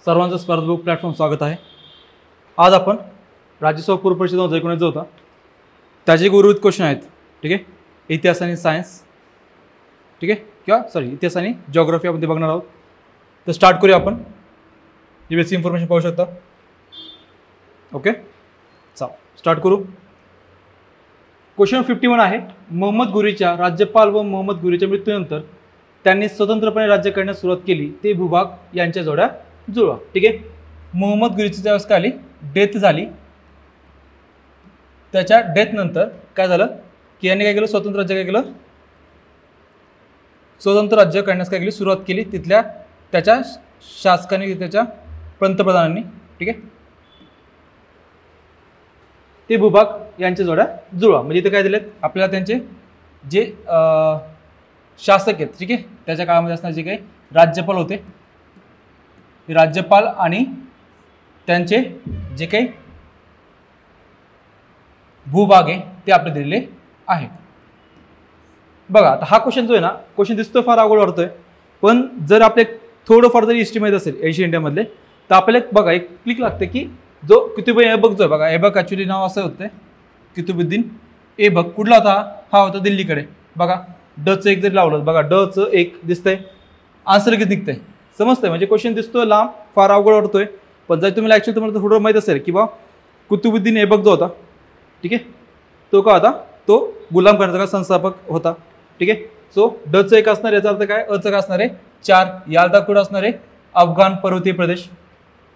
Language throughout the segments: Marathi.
सर्वांचं स्पर्धाबुक प्लॅटफॉर्म स्वागत आहे। आज आपण राज्यसभा पूर्व परीक्षा 2019 होता त्याचे गुरुवित क्वेश्चन आहेत। ठीक आहे, इतिहास आणि सायन्स, ठीक आहे, किंवा सॉरी इतिहास आणि जिओग्राफी आपण ते बघणार आहोत। तर स्टार्ट करूया आपण। ही बेसिक इन्फॉर्मेशन पाहू शकता। ओके, चला स्टार्ट करू। क्वेश्चन 51 आहे, मोहम्मद घुरीच्या राज्यपाल व मोहम्मद घुरीच्या मृत्यूनंतर त्यांनी स्वतंत्रपणे राज्य करण्यास सुरुवात केली ते भूभाग यांच्या जोड्या जुळवा। ठीक आहे, मोहम्मद घुरीची ज्यावेळेस काय आली, डेथ झाली, त्याच्या डेथ नंतर काय झालं की यांनी काय केलं, स्वतंत्र राज्य काय केलं, स्वतंत्र राज्य करण्यास काय केली, सुरुवात केली तिथल्या त्याच्या शासकाने, त्याच्या पंतप्रधानांनी। ठीक आहे, ते भूभाग यांच्या जोड्या जुळवा। म्हणजे इथे काय दिलेत आपल्याला, त्यांचे जे शासक आहेत, ठीक आहे, त्याच्या काळामध्ये असणारे जे काही राज्यपाल होते, राज्यपाल आणि त्यांचे जे काही भूभाग आहे ते आपले दिलेले आहे। बघा आता हा क्वेश्चन जो आहे ना, क्वेश्चन दिसतोय फार अवघड वाटतोय, पण जर आपले थोडंफार जरी हिस्ट्री माहिती असेल एशियन इंडियामधले, तर आपल्याला बघा एक क्लिक लागते की जो कुतुबुद्दीन ऐबक जो आहे, बघा ऐबक ॲक्च्युली नाव असं होतं कुतुबुद्दीन ऐबक, कुठला होता हा होता दिल्लीकडे। बघा डचं एक जरी लावलं, बघा डचं एक दिसतंय, आन्सर किती निघतंय, समजतंय। म्हणजे क्वेश्चन दिसतोय लांब, फार अवघड वाटतोय, पण जर तुम्हाला ॲक्च्युअली तुम्हाला थोडं माहीत असेल की बा कुतुबुद्दीन ऐबक जो होता, ठीक आहे, तो का होता, तो गुलाम खानाचा संस्थापक होता। ठीक आहे, सो डचं एक असणार, याचा अर्थ काय, अचं काय असणार आहे 4, यालदा कुठं असणार आहे अफगाण पर्वतीय प्रदेश,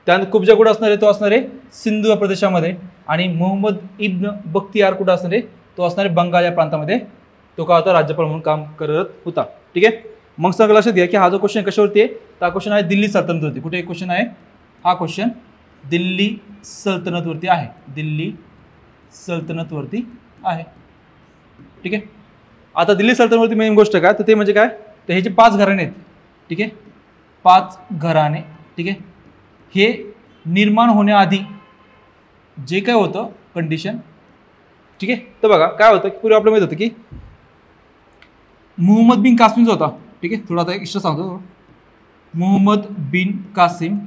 त्यानंतर कुब्जा कुठं असणार आहे, तो असणार आहे सिंधू या प्रदेशामध्ये, आणि मोहम्मद इब्न बख्तियार कुठं असणार आहे, तो असणार आहे बंगाल या प्रांतामध्ये, तो का होता राज्यपाल म्हणून काम करत होता। ठीक आहे, मग सगळं लक्षात घ्या की हा जो क्वेश्चन कशावरती आहे, तर हा क्वेश्चन आहे दिल्ली सल्तनतवरती। कुठे क्वेश्चन आहे हा, क्वेश्चन दिल्ली सल्तनतवरती आहे, दिल्ली सल्तनतवरती आहे। ठीक आहे, आता दिल्ली सल्तनतवरती मेन गोष्ट काय, तर ते म्हणजे काय, तर हे जे 5 घराणे आहेत, ठीक आहे, 5 घराणे, ठीक आहे, हे निर्माण होण्याआधी जे काय होतं कंडिशन, ठीक आहे, तर बघा काय होतं की पूर्वी आपल्याला माहित होतं की मोहम्मद बिन कासिम जो होता, ठीक आहे, थोडा आता एक्स्ट्रा सांगतो, मोहम्मद बिन कासिम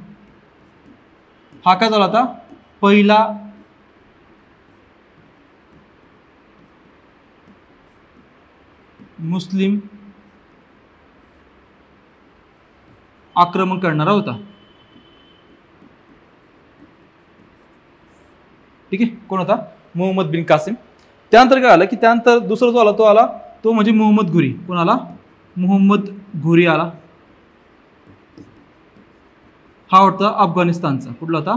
हा काय झाला होता, पहिला मुस्लिम आक्रमण करणारा होता। ठीक आहे, कोण होता, मोहम्मद बिन कासिम। त्यानंतर काय आलं की त्यानंतर दुसरा जो आला तो म्हणजे मोहम्मद घुरी। कोण आला, मोहम्मद घुरी आला, हा होता अफगाणिस्तानचा, कुठला होता,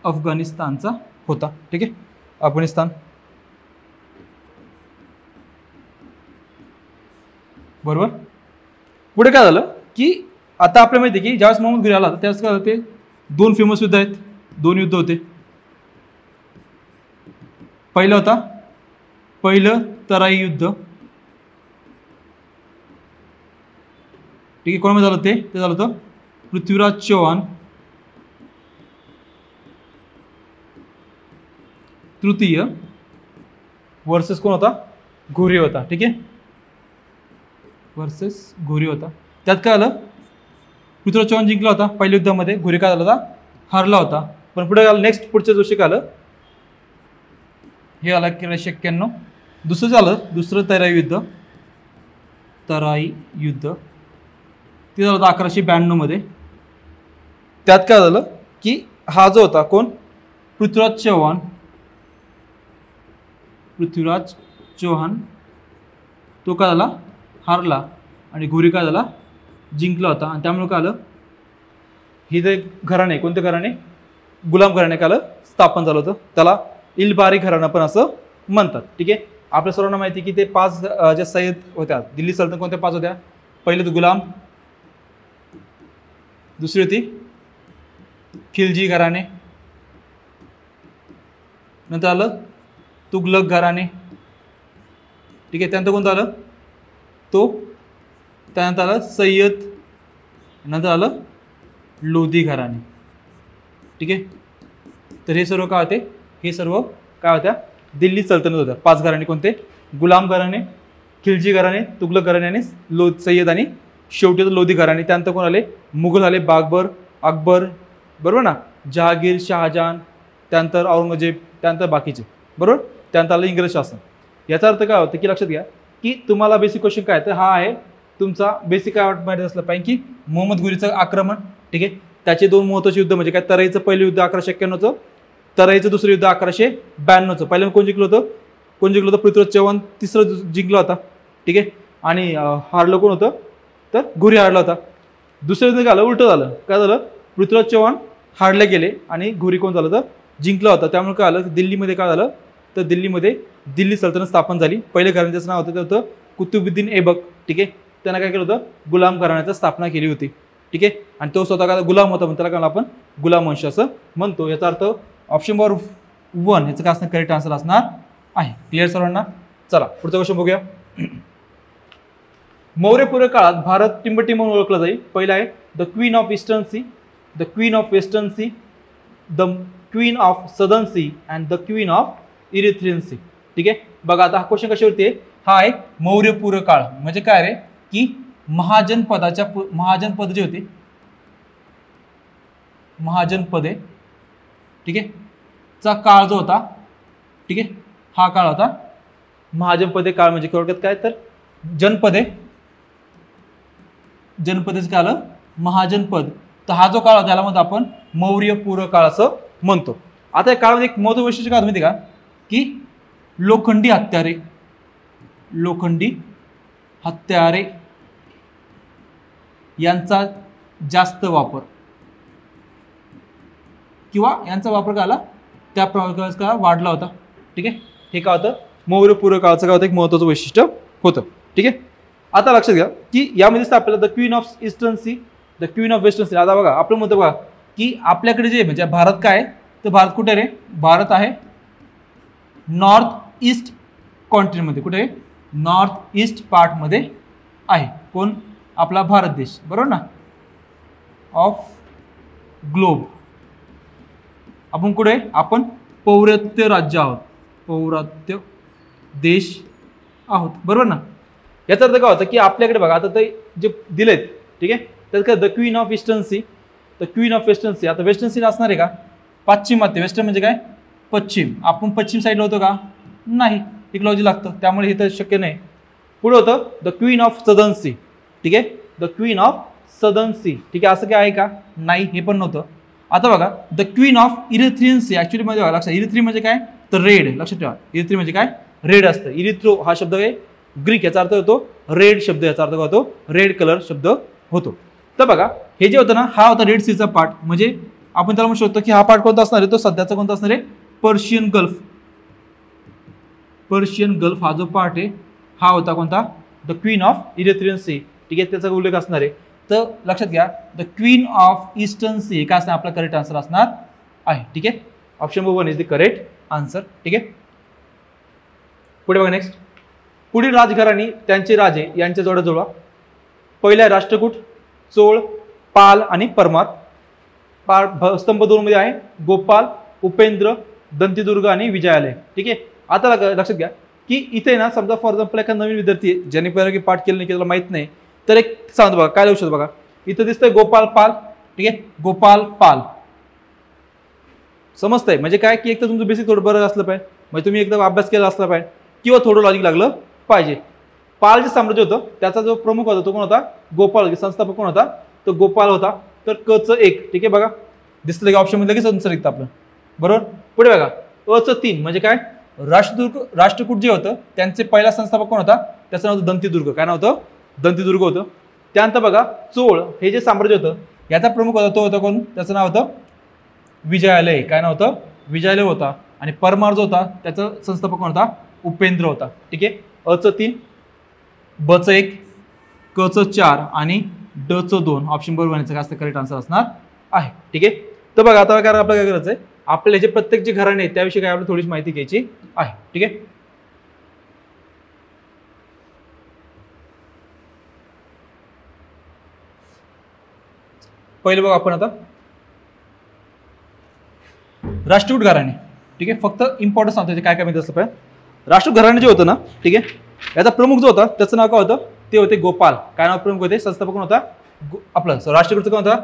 अफगाणिस्तानचा होता। ठीक आहे, अफगाणिस्तान, बरोबर। पुढे काय झालं की आता आपल्याला माहिती आहे की ज्यावेळेस मोहम्मद घुरी आला त्यावेळेस काय होते, 2 फेमस युद्ध आहेत, 2 युद्ध होते। पहिलं होता, पहिलं तराई युद्ध, ठीक आहे, कोणामध्ये झालं ते झालं होतं पृथ्वीराज चौहान तृतीय वर्सेस कोण होता, घुरी होता। ठीक आहे, वर्सेस घुरी होता। त्यात काय आलं, पृथ्वीराज चौहान जिंकला होता पहिल्या युद्धामध्ये, घुरी काय झाला होता, हारला होता। पण पुढे आलं नेक्स्ट पुढच्या दिवशी काय आलं, हे आलं 1991। दुसरं झालं, दुसरं तराई युद्ध, तराई युद्ध ते झालं होतं 1192 मध्ये। त्यात काय झालं की हा जो होता कोण, पृथ्वीराज चौहान तो काय झाला, हारला, आणि घुरी काय झाला, जिंकला होता। आणि त्यामुळे काय आलं, हे जे घराणे, कोणते घराणे, गुलाम घराणे काय आलं स्थापन झालं होतं, त्याला इल्बारी घराणं पण असं म्हणतात। ठीक आहे, आपल्या सर्वांना माहिती की ते 5 ज्या सय्यद होत्या दिल्ली सल्तनत, कोणत्या 5 होत्या, पहिले तर गुलाम, दुसरी होती खिलजी घराणे, नंतर आलं तुगलक घराणे, ठीक आहे, त्यानंतर कोणतं आलं, तो त्यानंतर आलं सय्यद, नंतर आलं लोधी घराणे। ठीक आहे, तर हे सर्व काय होते, हे सर्व काय होत्या, दिल्ली सल्तनत होत्या। 5 घराणे कोणते, गुलाम घराणे, खिलजी घराणे, तुगलक घराणे आणि सय्यद, आणि शेवटी लोधी घराणे। त्यानंतर कोण आले, मुघल आले, बाबर, अकबर, बरोबर ना, जहागीर, शहाजहान, त्यानंतर औरंगजेब, त्यानंतर बाकीचे, बरोबर. त्यानंतर आलं इंग्रज शासन. याचा अर्थ काय होतं की लक्षात घ्या की तुम्हाला बेसिक क्वेश्चन काय तर हा आहे तुमचा बेसिक काय माहिती असलं पाहिजे की मोहम्मद घोरीचं आक्रमण, ठीक आहे. त्याचे दोन महत्त्वाचे युद्ध म्हणजे काय, तराईचं पहिलं युद्ध 1191चं, तराईचं दुसरं युद्ध 1192चं. पहिल्यांदा कोण जिंकलं होतं, पृथ्वीराज चव्हाण तिसरं जिंकला होता, ठीक आहे. आणि हारलं कोण होतं तर घोरी हारला होता. दुसरं युद्ध झालं उलटं झालं, काय झालं, पृथ्वीराज चव्हाण हारले गेले आणि घोरी कोण झालं तर जिंकला होता. त्यामुळे काय झालं, दिल्लीमध्ये काय झालं तर दिल्लीमध्ये दिल्ली सल्तनत स्थापन झाली. पहिले घराण्याचं नाव होतं ते होतं कुतुबुद्दीन ऐबक, ठीक आहे. त्यानं काय केलं होतं, गुलाम घराण्याची स्थापना केली होती, ठीक आहे. आणि तो स्वतः काय गुलाम होता म्हणून त्याला काय आपण गुलाम वंश असं म्हणतो. याचा अर्थ ऑप्शन नंबर 1 याचं काय असणार करेक्ट आन्सर असणार आहे. क्लिअर सर्वांना. चला पुढचा क्वेश्चन बघूया. मौर्यपूर्व काळात भारत टिंबटी म्हणून ओळखला जाईल. पहिला आहे the queen of eastern sea, the queen of western sea, the queen of southern sea and the queen of Erythraean sea, ठीक आहे. बघा आता हा क्वेश्चन कशावरती आहे, हा आहे मौर्यपूर्व काळ म्हणजे काय रे की महाजनपद जे होते, महाजनपदे, ठीक आहे, चा काळ जो होता, ठीक आहे, हा काळ होता महाजनपदे काळ. म्हणजे थोडक्यात काय तर जनपदेच काय आलं महाजनपद. तर हा जो काळ होता त्याला म्हणतो आपण मौर्यपूर्व काळ असं म्हणतो. आता या काळामध्ये एक महत्त्वाचं वैशिष्ट्य काय माहिती का की लोखंडी हत्यारे यांचा जास्त वापर किंवा यांचा वापर झाला त्या प्रकारे वाढला होता, ठीक आहे. हे काय होतं मौर्यपूर्व काळाचं काय होतं एक महत्त्वाचं वैशिष्ट्य होतं, ठीक आहे. आता लक्षात घ्या की यामध्येच आपल्याला the queen of eastern sea, the queen of western sea. आता बघा आपलं म्हणतो बघा की आपल्याकडे जे म्हणजे भारत काय आहे तर भारत कुठे रे, भारत आहे नॉर्थ ईस्ट कॉन्टिनेंटमध्ये. कुठे आहे, नॉर्थ ईस्ट पार्टमध्ये आहे. कोण, आपला भारत देश, बरोबर ना, ऑफ ग्लोब. आपण कुठे, आपण पौर्वात्य राज्य आहोत, पौर्वात्य देश आहोत, बरोबर ना. याचा अर्थ काय होतं की आपल्याकडे बघा आता ते जे दिलेत, ठीक आहे, त्यात काय the queen of eastern sea, the queen of western sea. आता वेस्टर्न सी असणार आहे का, पाश्चिमात्य, वेस्टर्न म्हणजे काय पश्चिम. आपण पश्चिम साईडला होतो का, नाही, इकॉलॉजी लागतं, त्यामुळे हे तर शक्य नाही. पुढे होतं the queen of southern sea, ठीक आहे, the queen of southern sea, ठीक आहे. असं काय आहे का, नाही, हे पण नव्हतं. आता बघा the queen of Erythraean sea, actually मध्ये लक्षात, इरिथ्री म्हणजे काय तर रेड, लक्षात ठेवा. इरिथ्री म्हणजे काय रेड असतं. इरिथ्रो हा शब्द आहे ग्रीक, याचा अर्थ होतो रेड शब्द, याचा अर्थ काय होतो रेड कलर शब्द होतो. तर बघा हे जे होतं ना, हा होता रेड सीचा पार्ट. म्हणजे आपण त्याला म्हणू शकतो की हा पार्ट कोणता असणार आहे, तो सध्याचा कोणता असणार आहे, पर्शियन गल्फ. पर्शियन गल्फ हा जो पार्ट आहे हा होता कोणता, the queen of Erythraean sea, ठीक आहे, त्याचा उल्लेख असणार आहे. तर लक्षात घ्या the queen of eastern sea काय असणार आपला करेक्ट आन्सर असणार आहे, ठीक आहे. Option number 1 is the correct answer, ठीक आहे. पुढे बघा नेक्स्ट. पुढील राजघराणी त्यांचे राजे यांच्या जोड्याजोडा. पहिला राष्ट्रकूट, चोळ, पाल आणि परमार. स्तंभ 2 मध्ये आहे गोपाल, उपेंद्र, दंतीदुर्ग आणि विजयालय, ठीक आहे. आता लक्षात घ्या की इथे ना समजा फॉर एक्झाम्पल एखादा नवीन विद्यार्थी आहे ज्याने पहिला पाठ केलं नाही की त्याला माहित नाही, तर एक सांगतो बघा काय लिहू शकतो. बघा इथं दिसतंय गोपाल पाल, ठीक आहे, गोपाल पाल. समजतंय म्हणजे काय की एक तर तुमचं बेसिक थोडं बरं असलं पाहिजे, म्हणजे तुम्ही एकदम अभ्यास केला असला पाहिजे किंवा थोडं लॉजिक लागलं पाहिजे. पाल जे साम्राज्य होतं त्याचा जो प्रमुख होता तो कोण होता, गोपाल. संस्थापक कोण होता, तो गोपाल होता. तर क चं 1, ठीक आहे, बघा दिसलं की ऑप्शन मध्ये लगेच आन्सर येतं आपलं, बरोबर. पुढे बघा अ चं 3 म्हणजे काय, राष्ट्रकूट जे होतं त्यांचे पहिला संस्थापक कोण होता, त्याचं नाव होतं दंतीदुर्ग. काय नाव होतं, दंतीदुर्ग होतं. त्यानंतर बघा चोळ हे जे साम्राज्य होतं याचा प्रमुख होता तो होता कोण, त्याचं नाव होतं विजयालय. काय नाव होतं, विजयालय होता. आणि परमार जो होता त्याचा संस्थापक कोण होता, उपेंद्र होता, ठीक आहे. अ चं 3, ब चं 1, क चं 4 आणि ड चं 2. ऑप्शन बरोबर याचा जास्त करेक्ट आन्सर असणार आहे, ठीक आहे. तर बघा आता काय आपल्याला काय करायचं आहे, आपले जे प्रत्येक जे घराणे आहेत त्याविषयी काय आपल्याला थोडीशी माहिती घ्यायची आहे, ठीक आहे. पहिले बघा आपण आता राष्ट्रकूट घराणे, ठीक आहे. फक्त इम्पॉर्टन्स सांगतो काय काय माहिती असलं पाहिजे. राष्ट्रकूट घराणे जे होतं ना, ठीक आहे, याचा प्रमुख जो होता त्याचं नाव काय होतं, ते होते गोपाल. काय नाव प्रमुख होते, संस्थापक कोण होता आपलं राष्ट्रकूटचं कोण होता,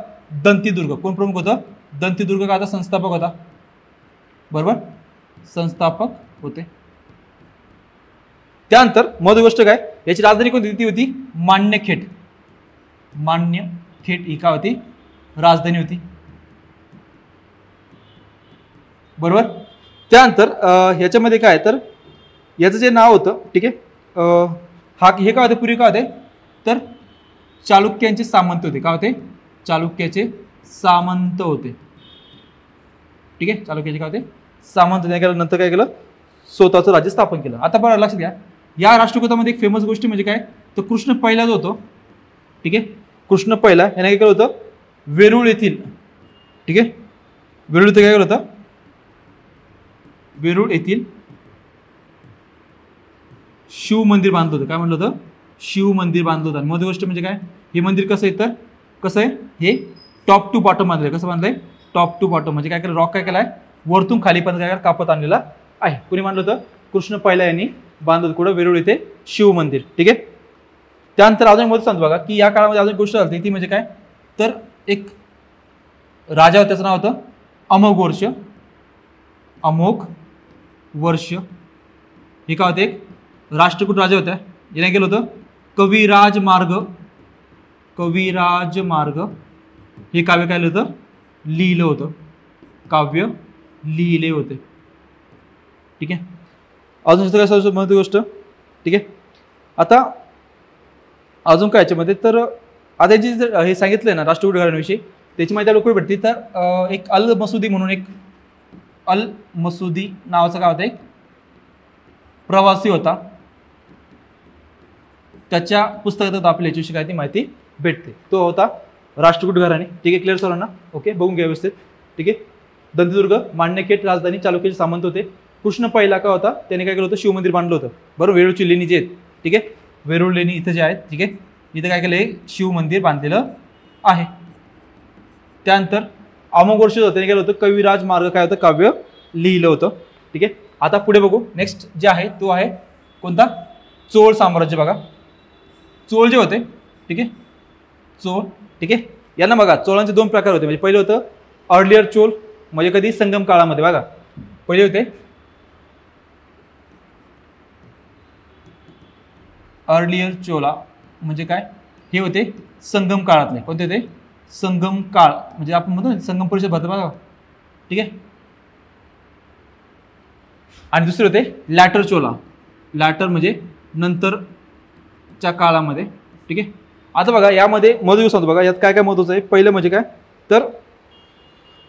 दंतीदुर्ग. कोण प्रमुख होतं, दंतीदुर्ग का होता, संस्थापक होता, बरोबर, संस्थापक होते. त्यानंतर महत्त्वाची गोष्ट काय, याची राजधानी कोणती होती, मान्यखेट. मान्यखेट ही काय होती, राजधानी होती, बरोबर. त्यानंतर ह्याच्यामध्ये काय तर याचं जे नाव होतं, ठीक आहे, हा हे काय होते पूर्वी काय होते तर चालुक्यांचे सामंत होते. काय होते, चालुक्याचे सामंत होते, ठीक आहे, चालुक्याचे काय होते, सामंत होते. नंतर काय केलं, स्वतःचं राज्य स्थापन केलं. आता बघा लक्षात घ्या, या राष्ट्रकुटामध्ये एक फेमस गोष्टी म्हणजे काय तर कृष्ण पहिला जो होतो, ठीक आहे, कृष्ण पहिला याने काय केलं होतं, वेरूळ येथील, ठीक आहे, वेरूळ येथे काय केलं होतं, वेरूळ येथील शिव मंदिर बांधलं होतं. काय म्हणलं होतं, शिव मंदिर बांधलं होतं. महत्त्वाची गोष्ट म्हणजे काय, हे मंदिर कसं आहे तर कसं आहे, हे टॉप टू बॉटम बांधलंय. कसं बांधलंय, टॉप टू बॉटम, म्हणजे काय केलं, रॉक काय केलाय वरतून खाली पण काय कापत आणलेला आहे. कुणी बांधलं होतं, कृष्ण पहिला यांनी बांधलं कुठं, वेरूळ येथे शिव मंदिर, ठीक आहे. त्यानंतर अजून मध्ये सांगतो बघा की या काळामध्ये अजून गोष्ट झाली ती म्हणजे काय तर एक राजा होता, त्याचं नाव होतं अमोघ वर्ष. अमोघ वर्ष हे काय होते, एक राष्ट्रकूट राजा होता. याने केलं होतं कविराज मार्ग, कविराज मार्ग हे काव्य काय होतं, लिहिलं होतं, काव्य लिहिले होते, ठीक आहे. अजून काय महत्त्वाची गोष्ट, ठीक आहे. आता अजून काय याच्यामध्ये तर आता जी हे सांगितलंय ना राष्ट्रकूट घराण्याविषयी, त्याची माहिती आपल्याला कुठे भेटते तर एक अल मसुदी म्हणून, एक अल मसुदी नावाचा काय होता, एक प्रवासी होता, त्याच्या पुस्तकात आपल्या याच्याविषयी काय ती माहिती भेटते. तो होता राष्ट्रकूट घराणे, ठीक आहे. क्लिअर सर्वांना, ओके, बघून घ्या व्यवस्थित, ठीक आहे. दंतदुर्ग, मान्यखेट राजधानी, चालुक्याचे सामंत होते. कृष्ण पहिला काय होता, त्याने काय केलं होतं, शिव मंदिर बांधलं होतं, बरोबर. वेरूळची लेणी जे आहेत, ठीक आहे, वेरूळ लेणी इथं जे आहेत, ठीक आहे, इथं काय केलं, शिव मंदिर बांधलेलं आहे. त्यानंतर अमोघ वर्ष होतं, त्याने केलं होतं कविराज मार्ग काय होतं, काव्य लिहिलं होतं, ठीक आहे. आता पुढे बघू, नेक्स्ट जे आहे तो आहे कोणता, चोळ साम्राज्य. बघा चोळ जे होते, ठीक आहे, चोळ, ठीक आहे. यांना बघा चोळांचे दोन प्रकार होते. म्हणजे पहिलं होतं अर्लियर चोळ, म्हणजे कधी संगम काळामध्ये, बघा पहिले होते अर्लियर चोला, म्हणजे काय, हे होते संगम काळातले. कोणते होते, संगम काळ, म्हणजे आपण म्हणतो संगम परिषद भरतं बघा, ठीक आहे. आणि दुसरे होते लॅटर चोला, लॅटर म्हणजे नंतरच्या काळामध्ये, ठीक आहे. आता बघा यामध्ये महत्त्व सांगतो बघा, यात काय काय महत्त्वाचं आहे. पहिलं म्हणजे काय तर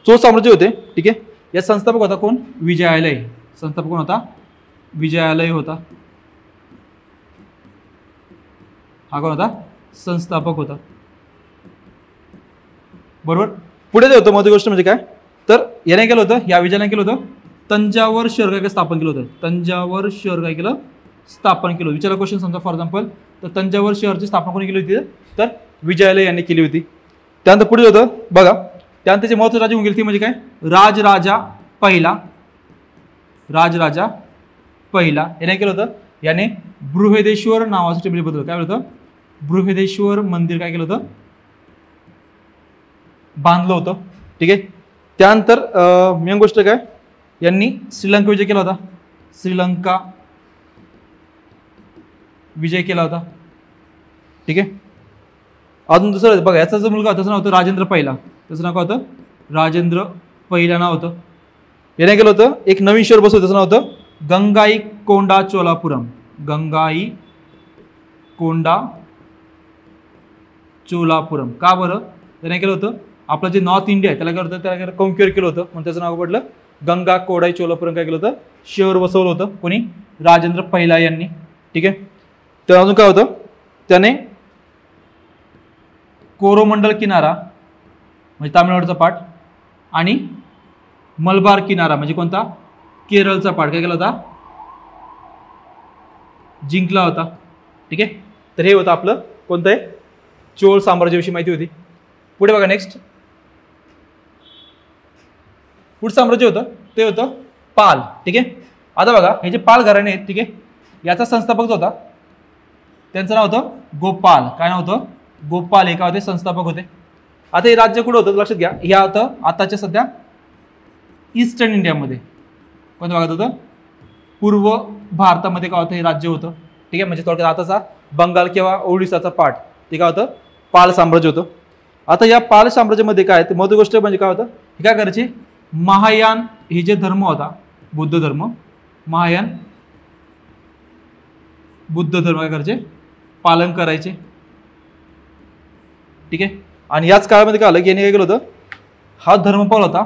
चोळ साम्राज्य होते, ठीक आहे. या संस्थापक होता कोण, विजयालय. संस्थापक कोण होता, विजयालय होता. हा कोण होता, संस्थापक होता, बरोबर. पुढे जे होतं महत्त्वाची गोष्ट म्हणजे काय तर याने केलं होतं, या विजयाने केलं होतं तंजावर शहर काय स्थापन केलं होतं. तंजावर शहर काय केलं, स्थापन केलं. विचारला क्वेश्चन समजा फॉर एक्झाम्पल, तर तंजावर शहरची स्थापना कोणी केली होती तर विजयालय यांनी केली होती. त्यानंतर पुढे होतं बघा, त्यानंतर जे महत्त्वाचे राजे होऊन गेले ती म्हणजे काय, राजराजा पहिला. राजराजा पहिला याने केलं होतं, याने बृहदेश्वर नावाचं टेम्पल बद्दल काय होतं, बृहदेश्वर मंदिर काय केलं होतं, बांधलं होतं, ठीक आहे. त्यानंतर मेन गोष्ट काय, यांनी श्रीलंका विजय केला होता. श्रीलंका विजय केला होता, ठीक आहे. अजून दुसरं बघा, याचा जो मुलगा होता त्याचं नाव होतं राजेंद्र पहिला. त्याचं नाव काय होतं, राजेंद्र पहिला नाव होतं. याने केलं होतं एक नवीन शहर बसवलं, त्याचं नाव होतं गंगाई कोंडा चोलापुरम. गंगाई कोंडा चोलापुरम. का बरं, त्याने केलं होतं आपलं जे नॉर्थ इंडिया आहे त्याला काय होतं, त्याला कॉन्क्युअर केलं होतं, म्हणून त्याचं नाव पडलं गंगा कोडाई चोलापुरम. काय केलं होतं, शहर बसवलं होतं कोणी, राजेंद्र पहिला यांनी, ठीक आहे. तर अजून काय होतं, त्याने कोरोमंडल किनारा म्हणजे तामिळनाडूचा पाठ आणि मलबार किनारा म्हणजे कोणता, केरळचा पाठ काय केला होता, जिंकला होता, ठीक आहे. तर हे होतं आपलं कोणतं आहे, चोळ साम्राज्याविषयी माहिती होती. पुढे बघा नेक्स्ट, पुढचं साम्राज्य होतं ते होतं पाल, ठीक आहे. आता बघा हे जे पाल घराणे आहेत, ठीक आहे, याचा संस्थापक जो होता त्यांचं नाव होतं गोपाल. काय नाव होतं, गोपाल. हे काय होते, संस्थापक होते. आता हे राज्य कुठं होतं लक्षात घ्या, ह्या होतं आताच्या सध्या ईस्टर्न इंडियामध्ये. कोणत्या भागात होतं? पूर्व भारतामध्ये काय होतं हे राज्य होतं. ठीक आहे, म्हणजे थोडक्यात आताचा बंगाल किंवा ओडिसाचा पार्ट ते काय होतं? पाल साम्राज्य होतं. आता या पाल साम्राज्यामध्ये काय ते महत्त्वाची गोष्ट म्हणजे काय होतं, हे काय करायचे, महायान हे जे धर्म होता, बुद्ध धर्म, महायान बुद्ध धर्म काय करायचे, पालन करायचे. ठीक आहे, आणि याच काळामध्ये काय आलं की याने काय केलं होतं, हा धर्मपाल होता,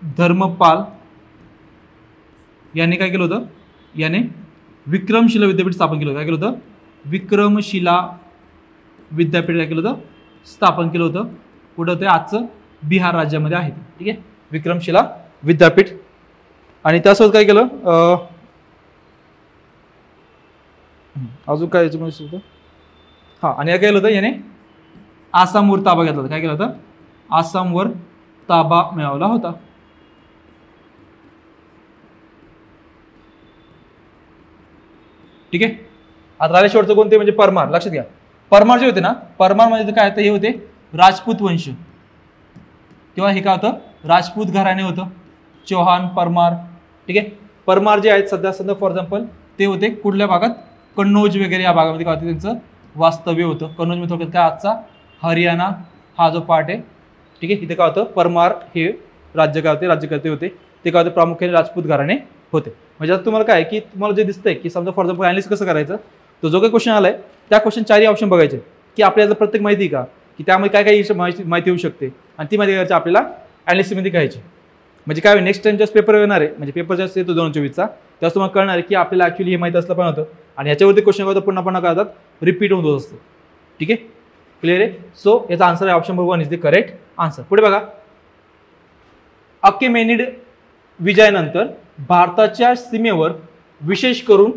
धर्मपाल याने काय केलं होतं, याने विक्रमशिला विद्यापीठ स्थापन केलं होतं. काय केलं होतं? विक्रमशिला विद्यापीठ काय केलं होतं? स्थापन केलं होतं. कुठं होतं? आजचं बिहार राज्यामध्ये आहे. ठीक आहे, विक्रमशिला विद्यापीठ. आणि त्यासोबत काय केलं, अजून काय होतं, हा, आणि काय केलं होतं याने आसामवर ताबा घेतला होता. काय केलं होतं? आसामवर ताबा मिळवला होता. ठीक आहे, आता राहिले शेवटचं कोणते म्हणजे परमार. लक्षात घ्या, परमार जे होते ना, परमार म्हणजे काय होतं, हे होते राजपूत वंश किंवा हे काय होतं, राजपूत घराणे होतं, चौहान, परमार. ठीक आहे, परमार जे आहेत सध्या फॉर एक्झाम्पल ते होते कुठल्या भागात, कन्नौज वगैरे या भागामध्ये काय होतं त्यांचं वास्तव्य होतं. कन्नौज मध्ये थोडक्यात काय आजचा हरियाणा हा जो पार्ट आहे. ठीक आहे, तिथे काय होतं, परमार हे राज्यकर्ते होते. ते काय होते, प्रामुख्याने राजपूत घराणे होते. म्हणजे आता तुम्हाला काय की तुम्हाला जे दिसतंय की समजा फॉर एक्झाम्पल अनालिसिस कसं करायचं, तो जो काही क्वेश्चन आलाय त्या क्वेश्चन चारही ऑप्शन बघायचे की आपल्याला प्रत्येक माहिती का, की त्यामध्ये काय काय माहिती होऊ शकते, आणि ती माहिती करायची आपल्याला अनालिसिसमध्ये करायची. म्हणजे काय नेक्स्ट टाइम जस्ट पेपर येणार आहे, म्हणजे पेपर जास्त येतो 2024चा, त्यावेळेस तुम्हाला कळणार आहे की आपल्याला ऍक्च्युली हे माहिती असलं पण होतं, आणि ह्याच्यावरती क्वेश्चन काय होतं, पुन्हा काय होतात, रिपीट होत असतं. ठीक आहे, क्लिअर आहे. सो याचा आन्सर आहे option number 1 is the correct answer. पुढे बघा, अकेमेनिड विजयानंतर भारताच्या सीमेवर विशेष करून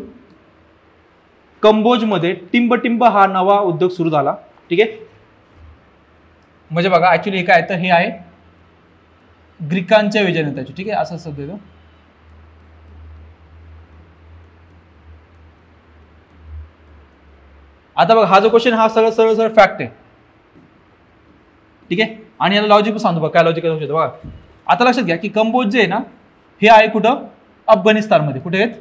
कंबोजमध्ये टिंबटिंब हा नवा उद्योग सुरू झाला. ठीक आहे, म्हणजे बघा ऍक्च्युली हे काय तर हे आहे ग्रीकांच्या विजयानंतरची. ठीक आहे, असं शब्द येतो. आता बघा हा जो क्वेश्चन हा सरळ फॅक्ट आहे. ठीक आहे, आणि याला लॉजिक पण सांगतो बघा, काय लॉजिक असू शकतं बघा. आता लक्षात घ्या की कंबोज जे आहे ना, हे आहे कुठं, अफगाणिस्तानमध्ये. कुठे आहेत?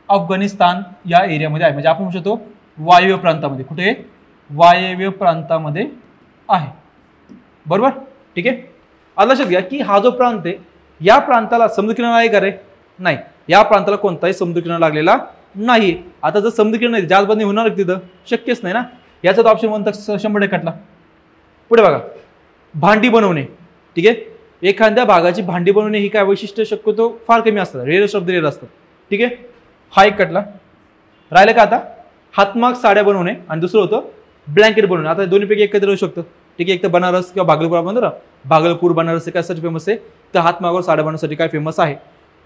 अफगाणिस्तान या एरियामध्ये आहे, म्हणजे आपण म्हणू शकतो वायव्य प्रांतामध्ये. कुठे आहे? वायव्य प्रांतामध्ये आहे, बरोबर. ठीक आहे, आता लक्षात घ्या की हा जो प्रांत आहे, या प्रांताला समुद्रकिनारा आहे का रे? नाही, या प्रांताला कोणताही समुद्रकिनारा लागलेला नाही. आता जर समुद्रकिनारा नाही, जहाजबांधणी होणार तिथं शक्यच नाही ना. याचा तो ऑप्शन 1 तर 100% कटला. पुढे बघा, भांडी बनवणे. ठीक आहे, एखाद्या भागाची भांडी बनवणे ही काय वैशिष्ट्य शक्यतो फार कमी असतात, रेअर ऑफ द रेअर असतात. ठीक आहे, हा एक कटला. राहिलं का आता हातमाग साड्या बनवणे, आणि दुसरं होतं ब्लँकेट बनवणे. आता दोन्हीपैकी एकत्र येऊ शकतं. ठीक आहे, एक तर बनारस किंवा भागलपूर, आपण म्हणतो ना भागलपूर बनारस काय साठी फेमस आहे, तर हातमागावर साड्या बनवण्यासाठी काय फेमस आहे.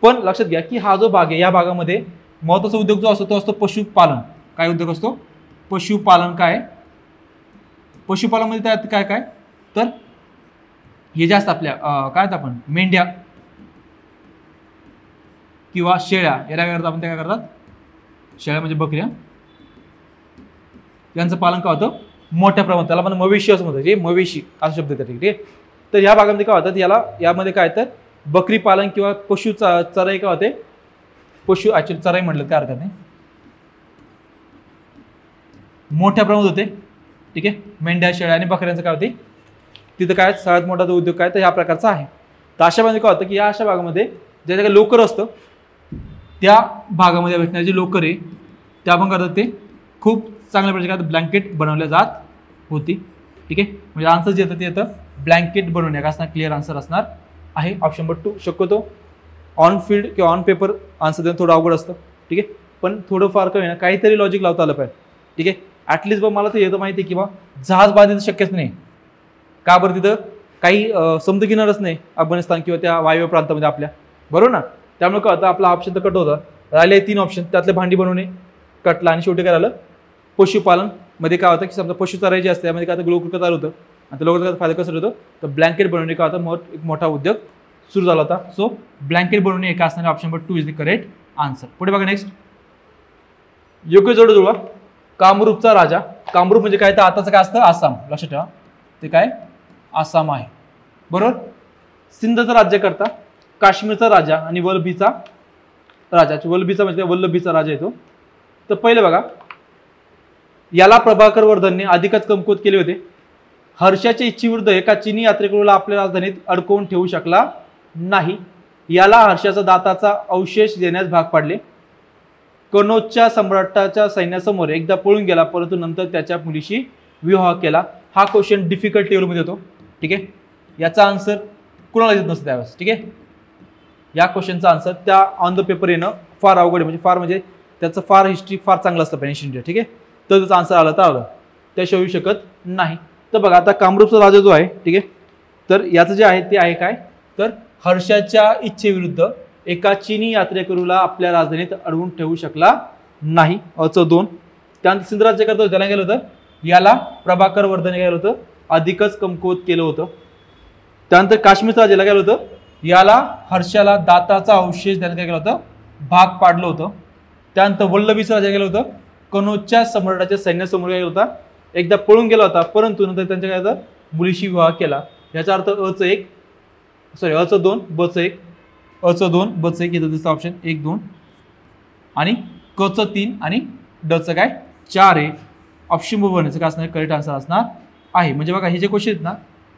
पण लक्षात घ्या की हा जो भाग आहे, या भागामध्ये महत्त्वाचा उद्योग जो असतो तो असतो पशुपालन. काय उद्योग असतो? पशुपालन. काय पशुपालनामध्ये त्यात काय काय तर हे जास्त आपल्या काय आपण मेंढ्या किंवा शेळ्या याला काय करतात आपण, त्या काय करतात, शेळ्या म्हणजे बकऱ्या, यांचं पालन काय होतं मोठ्या प्रमाणात, त्याला आपण मवेशी असं म्हणतो. जे मवेशी असा शब्द येतात. ठीक आहे, तर या भागामध्ये काय होतात, यामध्ये काय तर बकरी पालन किंवा पशु चराई काय होते, पशु ऍक्च्युअली चराई म्हटलं काय हरकत नाही, मोठ्या प्रमाणात होते. ठीक आहे, मेंढ्या शेळ्या आणि बकऱ्यांचं काय होते तिथं काय सगळ्यात मोठा जो उद्योग काय तर ह्या प्रकारचा आहे. तर अशा भागामध्ये काय होतं की या अशा भागामध्ये ज्या काही लोकर असतं त्या भागामध्ये भेटणारे जे लोकर आहे त्या पण करतात ते खूप चांगल्या प्रकारे ब्लँकेट बनवल्या जात होती. ठीक आहे, म्हणजे आन्सर जे येतं ते येतं ब्लँकेट बनवणे असणार. क्लिअर आन्सर असणार आहे ऑप्शन नंबर 2. शक्यतो ऑन फील्ड किंवा ऑन पेपर आन्सर देणं थोडं अवघड असतं. ठीक आहे, पण थोडं फार कमी ना काहीतरी लॉजिक लावता आलं पाहिजे. ठीक आहे, ॲटलिस्ट बघ मला तर येतं माहिती आहे की बा जहाज बांधणं शक्यच नाही. का बरं, तिथं काही समुद्रकिनारच नाही अफगाणिस्तान किंवा त्या वायव्य प्रांतामध्ये आपल्या, बरोबर ना. त्यामुळे काय होतं आपला ऑप्शन तर कट होता. राहिले 3 ऑप्शन, त्यातले भांडी बनवणे कटला, आणि शेवटी काय झालं पशुपालन मध्ये काय होतं की समजा पशु चराई जी असते त्यामध्ये काय होतं लोकर तयार होतं, आणि त्या लोकर फायदा कसं होतं तर ब्लँकेट बनवणे काय होतं एक मोठा उद्योग सुरू झाला होता. सो ब्लँकेट बनवणे एका असणारे option number 2 is the correct answer. पुढे बघा नेक्स्ट, योग्य जोड जुळवा. कामरूपचा राजा. कामरूप म्हणजे काय तर आताचं काय असतं आसाम, लक्षात ठेवा. ते काय आसाम आहे, बरोबर. सिंधचा राज्यकर्ता, काश्मीरचा राजा आणि वल्लभीचा राजा, वल्लभीचा म्हणजे वल्लभीचा राजा येतो. तर पहिले बघा, याला प्रभाकर वर्धनने अधिकच कमकुवत केले होते. हर्षाच्या इच्छेविरुद्ध एका चीनी यात्रेकरूला आपल्या राजधानीत अडकवून ठेवू शकला नाही. याला हर्षाचा दाताचा अवशेष देण्यास भाग पाडले. कनौजच्या सम्राटाच्या सैन्यासमोर एकदा पळून गेला, परंतु नंतर त्याच्या मुलीशी विवाह केला. हा क्वेश्चन डिफिकल्ट लेवलमध्ये होतो, ठीक आहे. याचा आन्सर कुणाला येत नसतं त्यावेळेस, ठीक आहे. या क्वेश्चनचा आन्सर त्या ऑन द पेपर येणं फार अवघड आहे, म्हणजे फार म्हणजे त्याचं फार हिस्ट्री फार चांगलं असतं पाहिजे इंडिया, ठीक आहे. तर त्याचा आन्सर आला तर आलं, त्याशिवाय येऊ शकत नाही. तर बघा आता कामरूपचा राजा जो आहे, ठीक आहे, तर याचं जे आहे ते आहे काय, तर हर्षाच्या इच्छेविरुद्ध एका चीनी यात्रेकरूला आपल्या राजधानीत अडवून ठेवू शकला नाही. अचं 2. त्यानंतर सिंध राज्यकर्ता त्याला गेलं होतं, याला प्रभाकर वर्धन गेलं होतं, अधिकच कमकुवत केलं होतं. त्यानंतर काश्मीरचा राजाला गेलं होतं, याला हर्षाला दाताचा अवशेष द्यायला काय केलं होतं, भाग पाडलं होतं. त्यानंतर वल्लभीचा राजा गेलं होतं, कनौजच्या सम्राटाच्या सैन्यासमोर गेला होता, एकदा पळून गेला होता, परंतु नंतर त्यांच्या काय होतं, मुलीशी विवाह केला. याचा अर्थ अचं 1, सॉरी अचं 2, बचं 1, अचं 2, बचं 1 येतं दिसतं ऑप्शन 1, 2 आणि कचं 3 आणि डचं काय 4 आहे. ऑप्शन बनवायचं काय असणार, करेक्ट आन्सर असणार आहे. म्हणजे बघा हे जे क्वेश्चन आहेत ना,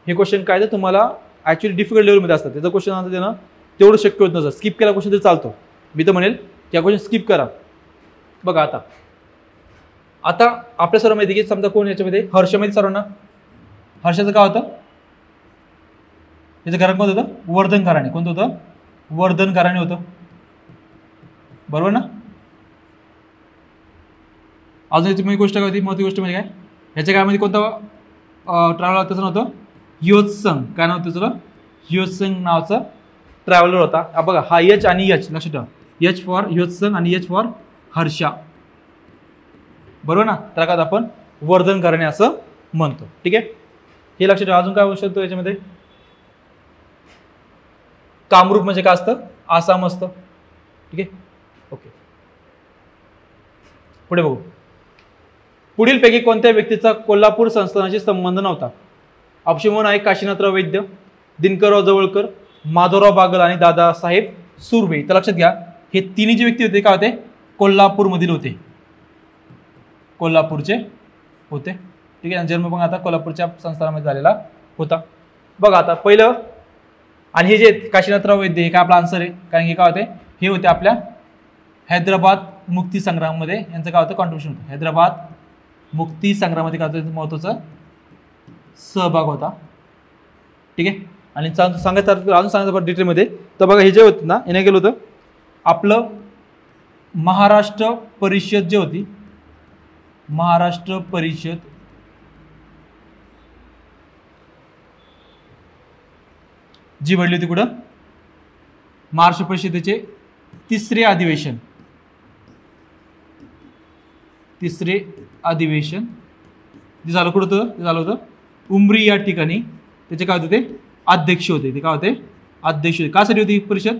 हे क्वेश्चन काय तर तुम्हाला ॲक्च्युली डिफिकल्ट लेवलमध्ये असतात. त्याचं क्वेश्चन आन्सर देणं तेवढं शक्य होत नसतं. स्किप केला क्वेश्चन तरी चालतो, मी तर म्हणेल त्या क्वेश्चन स्किप करा. बघा आता आपल्या सर्व माहिती की समजा कोण याच्यामध्ये हर्ष माहिती सर्वांना, हर्षाचं काय होतं, याचं घराणं कोणतं होतं, वर्धन घराणे. कोणतं होतं, वर्धन घराणे होतं, बरोबर ना. अजून याची गोष्ट काय होती, महत्त्वाची गोष्ट म्हणजे काय, ह्याच्या काळामध्ये कोणतं ट्रॅव्हलर त्याचं नव्हतं, ह्योत्संग. काय नाव होतं त्याचं, ह्योत्संग नावाचं ट्रॅव्हलर होता. बघा हा एच आणि एच लक्षात ठेवा, एच फॉर ह्योत्संग आणि एच फॉर हर्षा, बरोबर ना. त्याला काय आपण वर्धन घराणे असं म्हणतो, ठीक आहे. हे लक्षात ठेवा. अजून काय होऊ शकतो याच्यामध्ये, कामरूप म्हणजे काय असतं, आसाम असतं, ठीक आहे. ओके, पुढे बघू. पुढीलपैकी कोणत्या व्यक्तीचा कोल्हापूर संस्थानाशी संबंध नव्हता. ऑप्शन 1 आहे काशीनाथराव वैद्य, दिनकरराव जवळकर, माधवराव बागल आणि दादासाहेब सुर्वे. तर लक्षात घ्या, हे तिन्ही जे व्यक्ती होते काय होते, कोल्हापूरमधील होते, कोल्हापूरचे होते, ठीक आहे. जन्म पण आता कोल्हापूरच्या संस्थानामध्ये झालेला होता. बघा आता पहिलं, आणि हे जे काशीनाथराव वैद्य हे काय आपला आन्सर आहे, कारण हे काय होते, हे होते आपल्या हैदराबाद मुक्ती संग्रामामध्ये यांचं काय होतं, कॉन्ट्रिब्युशन होतं. हैदराबाद मुक्ती संग्रामामध्ये काय होतं, महत्त्वाचा सहभाग होता, ठीक आहे. आणि अजून सांगायचं डिटेलमध्ये, तर बघा हे जे होतं ना, याने गेलं होतं आपलं महाराष्ट्र परिषद जे होती, महाराष्ट्र परिषद जी भरली होती कुठं, महाराष्ट्र परिषदेचे तिसरे अधिवेशन जे झालं कुठं होतं, ते झालं होतं उमरी या ठिकाणी. त्याचे काय होते, ते अध्यक्ष होते, ते काय होते, अध्यक्ष होते. कासाठी होती ही परिषद,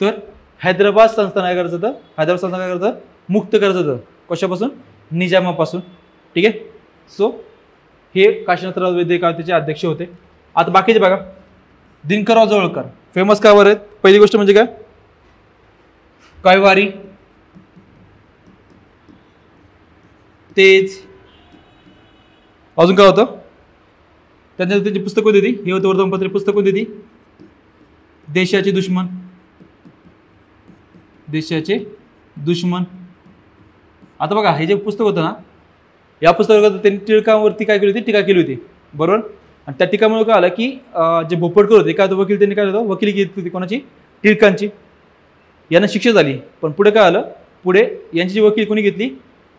तर हैदराबाद संस्थान काय करायचं होतं, हैदराबाद संस्थान काय करायचं, मुक्त करायचं होतं, कशापासून, निजामापासून, ठीक आहे. सो हे काशीनाथराव वैद्य काय त्याचे अध्यक्ष होते. आता बाकीचे बघा, दिनकरराव जवळकर फेमस का आहेत. पहिली गोष्ट म्हणजे काय, कैवारी, तेज, अजून काय होतं, त्यांच्या त्यांची पुस्तक कोणती होती, हे होतं वर्तमानपत्र. पुस्तक कोणती होती, देशाचे दुश्मन, देशाचे दुश्मन. आता बघा हे जे पुस्तक होतं ना, या पुस्तकात त्यांनी टिळकांवरती काय केली होती, टीका केली होती, बरोबर. आणि त्या टीकामुळे काय आलं की जे भोपटकर होते काय वकील, त्यांनी काय होतं, वकिली घेतली होती कोणाची, टिळकांची. यांना शिक्षा झाली, पण पुढे काय आलं, पुढे यांची जी वकील कोणी घेतली,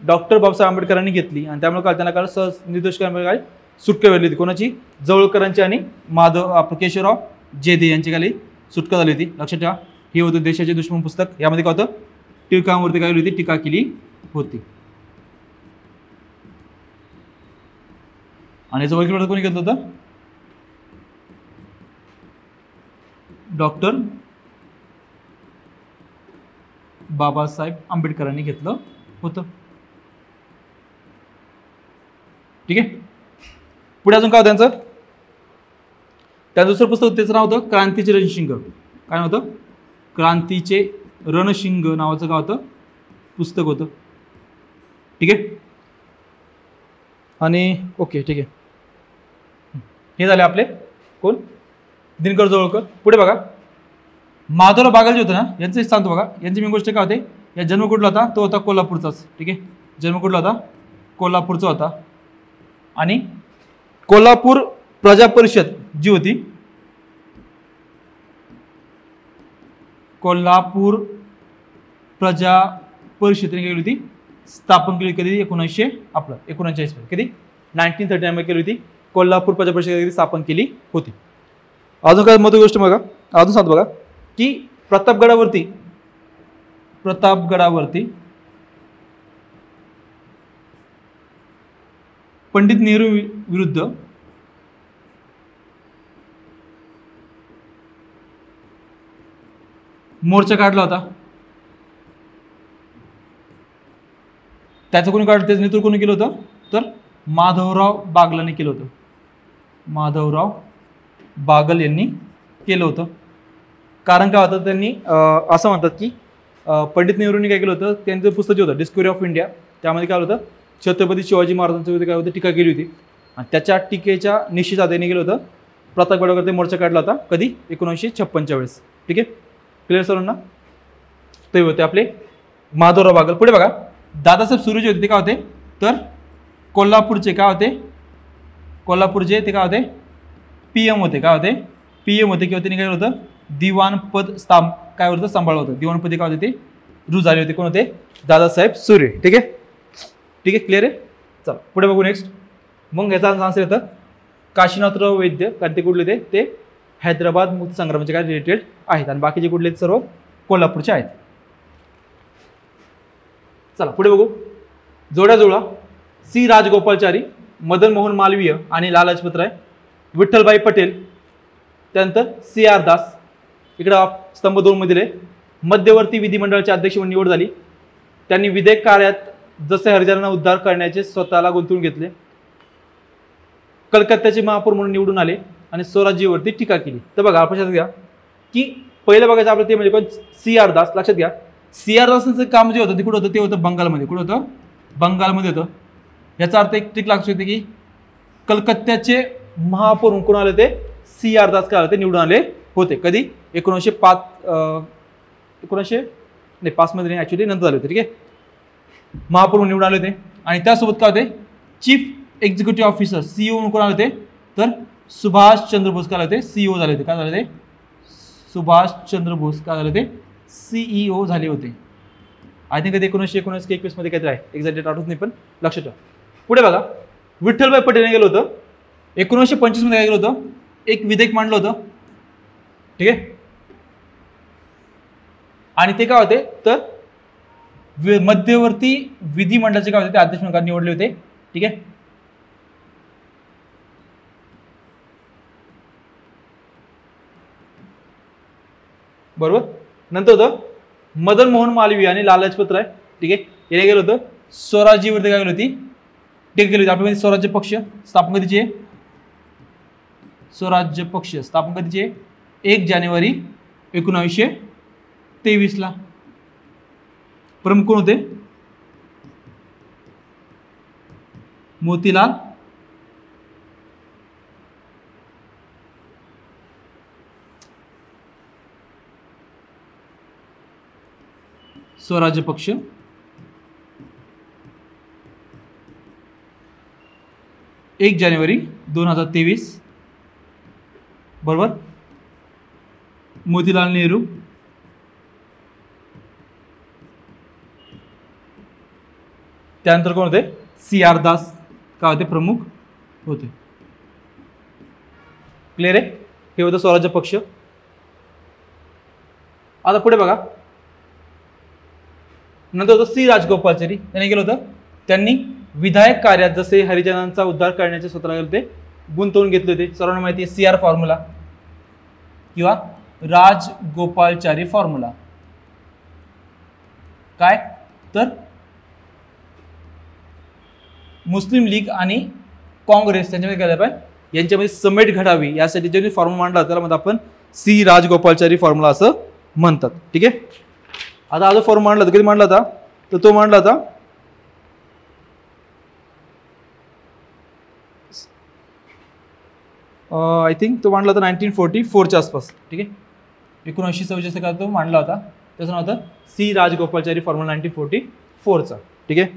डॉक्टर बाबासाहेब आंबेडकरांनी घेतली. आणि त्यामुळे काय त्यांना काय सहज निर्दोष काय सुटका मिळाली होती, कोणाची, जवळकरांची आणि केशवराव जेदे यांची काय सुटका झाली होती. लक्षात ठेवा, हे होतं देशाचे दुश्मन पुस्तक. यामध्ये काय होतं, टिळकांवरती काय केली होती, टीका केली होती. आणि याचं वकील कोणी घेतलं होतं, डॉक्टर बाबासाहेब आंबेडकरांनी घेतलं होतं, ठीक आहे. पुढे अजून काय होतं त्यांचं, त्या दुसरं पुस्तक त्याचं नाव होतं क्रांतीचे रणशिंग. काय होतं? क्रांतीचे रणशिंग नावाचं काय होतं? पुस्तक होतं. ठीक आहे. आणि ओके ठीक आहे. हे झाले आपले कोण? दिनकर जोळकर. पुढे बघा, माधवराव बागल जे होते ना, यांचं सांगतो बघा. यांची मेन गोष्ट काय होते? या जन्म कुठला होता? तो होता कोल्हापूरचाच. ठीक आहे. जन्म कुठला होता? कोल्हापूरचा होता. आणि कोल्हापूर प्रजा परिषद जी होती, कोल्हापूर प्रजा परिषदेने केली होती स्थापन केली कधी? 1939 कधी? 1939 मध्ये केली होती. कोल्हापूर प्रजा परिषद स्थापन केली होती. अजून काय महत्त्वाची गोष्ट बघा, अजून सांगतो बघा की प्रतापगडावरती पंडित नेहरू विरुद्ध मोर्चा काढला होता. त्याचं कोणी काढलं? त्याचं नेतृत्व कोणी केलं होतं? तर माधवराव बागलांनी केलं होतं. माधवराव बागल यांनी केलं होतं. कारण काय होतं? त्यांनी असं म्हणतात की पंडित नेहरूंनी काय केलं होतं? त्यांचं पुस्तक जे होतं डिस्कवरी ऑफ इंडिया, त्यामध्ये काय होतं? छत्रपती शिवाजी महाराजांच्या काय होतं? टीका केली होती. आणि त्याच्या टीकेच्या निश्चित त्यांनी केलं होतं प्रतापगडावरती मोर्चा काढला होता. कधी? 1956 वेळेस. ठीक आहे. क्लिअर सर्वांना? ते होते आपले माधवराव बागल. पुढे बघा, दादासाहेब सुर्वे जे होते ते काय होते? तर कोल्हापूरचे काय होते? कोल्हापूरचे ते काय होते? PM होते. काय होते? PM होते. किंवा त्यांनी काय होतं? दिवाण पद काय होतं? सांभाळलं होतं. दिवाणपदी काय होते? ते रुजू झाले होते. कोण होते? दादासाहेब सुर्वे. ठीक आहे. ठीक आहे. क्लिअर आहे? चला पुढे बघू नेक्स्ट. मग याचा आन्सर येतं काशीनाथराव वैद्य. कारण ते कुठले ते हैदराबाद मुक्त संग्रामाचे काय रिलेटेड आहेत. आणि बाकीचे कुठले? सर्व कोल्हापूरचे आहेत. चला पुढे बघू. जोड्या सी राजगोपालचारी, मदन मोहन मालवीय आणि लाला लजपतराय, विठ्ठलभाई पटेल, त्यानंतर CR दास. इकडं स्तंभ 2 मध्ये मध्यवर्ती विधिमंडळाचे अध्यक्ष म्हणून निवड झाली. त्यांनी विधेयक कार्यात जसे हरिजनांना उद्धार करण्याचे स्वतःला गुंतवून घेतले. कलकत्त्याचे महापौर म्हणून निवडून आले आणि स्वराज्यावरती टीका केली. तर बघा आपण लक्षात घ्या की पहिलं बघायचं आपलं ते म्हणजे कोण? CR दास. लक्षात घ्या CR दासांचं काम जे होतं ते कुठं होतं? ते होतं बंगालमध्ये. कुठं होतं? बंगालमध्ये होतं. याचा अर्थ एक ट्रिक लक्षात येते की कलकत्त्याचे महापौर कोण आले? ते CR दास काय आले? ते निवडून आले होते. कधी? 1905 मध्ये ऍक्च्युली नंतर झाले होते. ठीक आहे. महापौर म्हणून निवडून आले होते. आणि त्यासोबत काय होते? चीफ एक्झिक्युटिव्ह ऑफिसर CEO म्हणून कोण आले होते? तर सुभाष चंद्र बोस काय होते? CEO झाले होते. काय झाले ते? सुभाष चंद्र बोस काय झाले ते? CEO झाले होते. आय थिंक 1919 की 21 मध्ये काहीतरी आहे. एक्झॅक्ट डेट आठवत नाही पण लक्षात ठेवा. पुढे बघा, विठ्ठलभाई पटेलने गेलं होतं 1925 मध्ये काय केलं होतं? एक विधेयक मांडलं होतं. ठीक आहे. आणि ते काय होते? तर मध्यवर्ती विधिमंडळाचे काय होते? ते अध्यक्ष म्हणून निवडले होते. ठीक आहे. बरोबर. नंतर होतं मदन मोहन मालवीय आणि लाला लजपतराय. ठीक आहे. याने गेलं होतं स्वराज्यावरती काय केली होती? टीका केली होती. आपल्यामध्ये स्वराज्य पक्ष स्थापन कधीची आहे? स्वराज्य पक्ष स्थापन कधीची आहे? 1 जानेवारी 1923 ला. प्रमुख कोण होते? मोतीलाल स्वराज्य पक्ष. एक जानेवारी 2023. बरोबर. मोतीलाल नेहरू, त्यानंतर कोण होते? CR दास काय होते? प्रमुख होते. क्लिअर आहे? हे होतं स्वराज्य पक्ष. आता पुढे बघा, नंतर होतं C राजगोपालचारी. त्यांनी केलं होतं? त्यांनी विधायक कार्यात जसे हरिजनांचा उद्धार करण्याचे स्वतःला ते गुंतवून घेतले होते. सर्वांना माहिती आहे CR फॉर्म्युला किंवा राजगोपालचारी फॉर्म्युला. काय? तर मुस्लिम लीग आणि काँग्रेस त्यांच्यामध्ये काय झालं पाहिजे? यांच्यामध्ये समेट घडावी यासाठी ज्यांनी फॉर्म्युला मांडला त्याला म्हणतात आपण सी राजगोपालाचारी फॉर्म्युला असं म्हणतात. ठीक आहे. आता हा जो फॉर्म्युला मांडला होता, कधी मांडला होता, तर तो मांडला होता आय थिंक तो मांडला होता 1944च्या आसपास. ठीक आहे. 1944 का तो मांडला होता. त्याचं नाव होतं सी राजगोपालाचारी फॉर्म्युला 1944चा. ठीक आहे.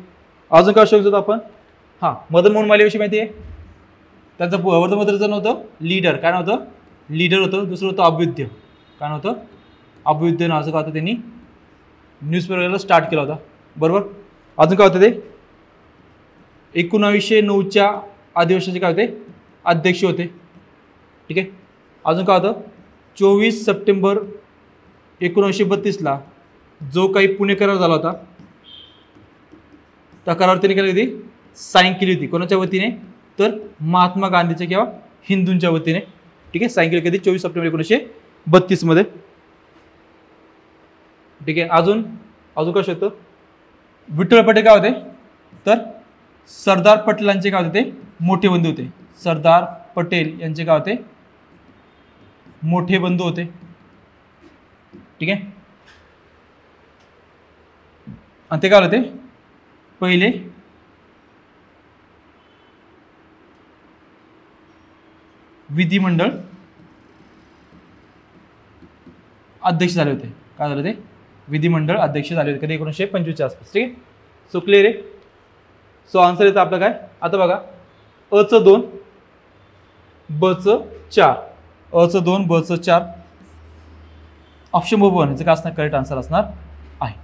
अजून काय शोधत होतो आपण? हां, मदन मोहन मालवीयाविषयी माहिती आहे. त्यांचं वर्तमानपत्राचं नाव होतं लीडर. काय नाव होतं? लीडर होतं. दुसरं होतं अभ्युदय. काय नाव होतं? अभ्युदय नावाचं काय होतं, त्यांनी न्यूजपेपरला स्टार्ट केला होता. बरोबर. अजून काय होतं ते? 1909च्या अधिवेशनाचे काय होते? अध्यक्ष होते. ठीक आहे. अजून काय होतं? 24 सप्टेंबर 1932ला जो काही पुणे करार झाला होता त्या करार त्यांनी केली होती, साईन केली होती. कोणाच्या वतीने? तर महात्मा गांधीच्या किंवा हिंदूंच्या वतीने. ठीक आहे. साईन केली कधी? 24 सप्टेंबर 1932 मध्ये. ठीक आहे. अजून काय शोधतो? विठ्ठल पटेल काय होते? तर सरदार पटेलांचे काय होते? ते मोठे बंधू होते. सरदार पटेल यांचे काय होते? मोठे बंधू होते. ठीक आहे. आणि ते काय होते? पहिले विधिमंडळ अध्यक्ष झाले होते. काय झालं ते? विधिमंडळ अध्यक्ष झाले होते. कधी? 1925च्या आसपास. ठीक आहे. सो क्लिअर आहे. सो आन्सर येतं आपलं काय? आता बघा, अचं 2 बचं 4, अचं 2 बचं 4 ऑप्शन बघून याचं काय असणार? करेक्ट आन्सर असणार आहे.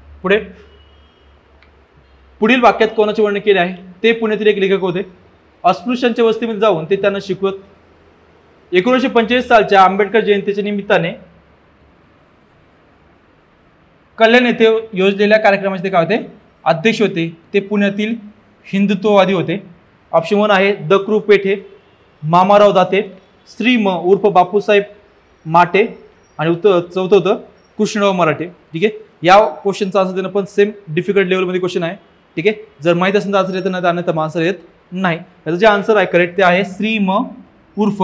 पुढील वाक्यात कोणाचे वर्णन केले आहे? ते पुण्यातील एक लेखक होते. अस्पृश्यांच्या वस्तीमध्ये जाऊन ते त्यांना शिकवत. 1945 सालच्या आंबेडकर जयंतीच्या निमित्ताने कल्याण येथे योजलेल्या कार्यक्रमाचे ते काय होते? अध्यक्ष होते. ते पुण्यातील हिंदुत्ववादी होते. ऑप्शन 1 आहे द कृ पेठे, मामाराव दाते, श्री म उर्फ बापूसाहेब माटे आणि चौथं होतं कृष्णराव मराठे. ठीक आहे. या क्वेश्चनचा आन्सर देणं पण सेम डिफिकल्ट लेवलमध्ये क्वेश्चन आहे. ठीक आहे. जर माहीत असेल तर आन्सर येतं, नाही तर अन्यथा आन्सर येत नाही. त्याचं जे आन्सर आहे करेक्ट ते आहे श्री म उर्फ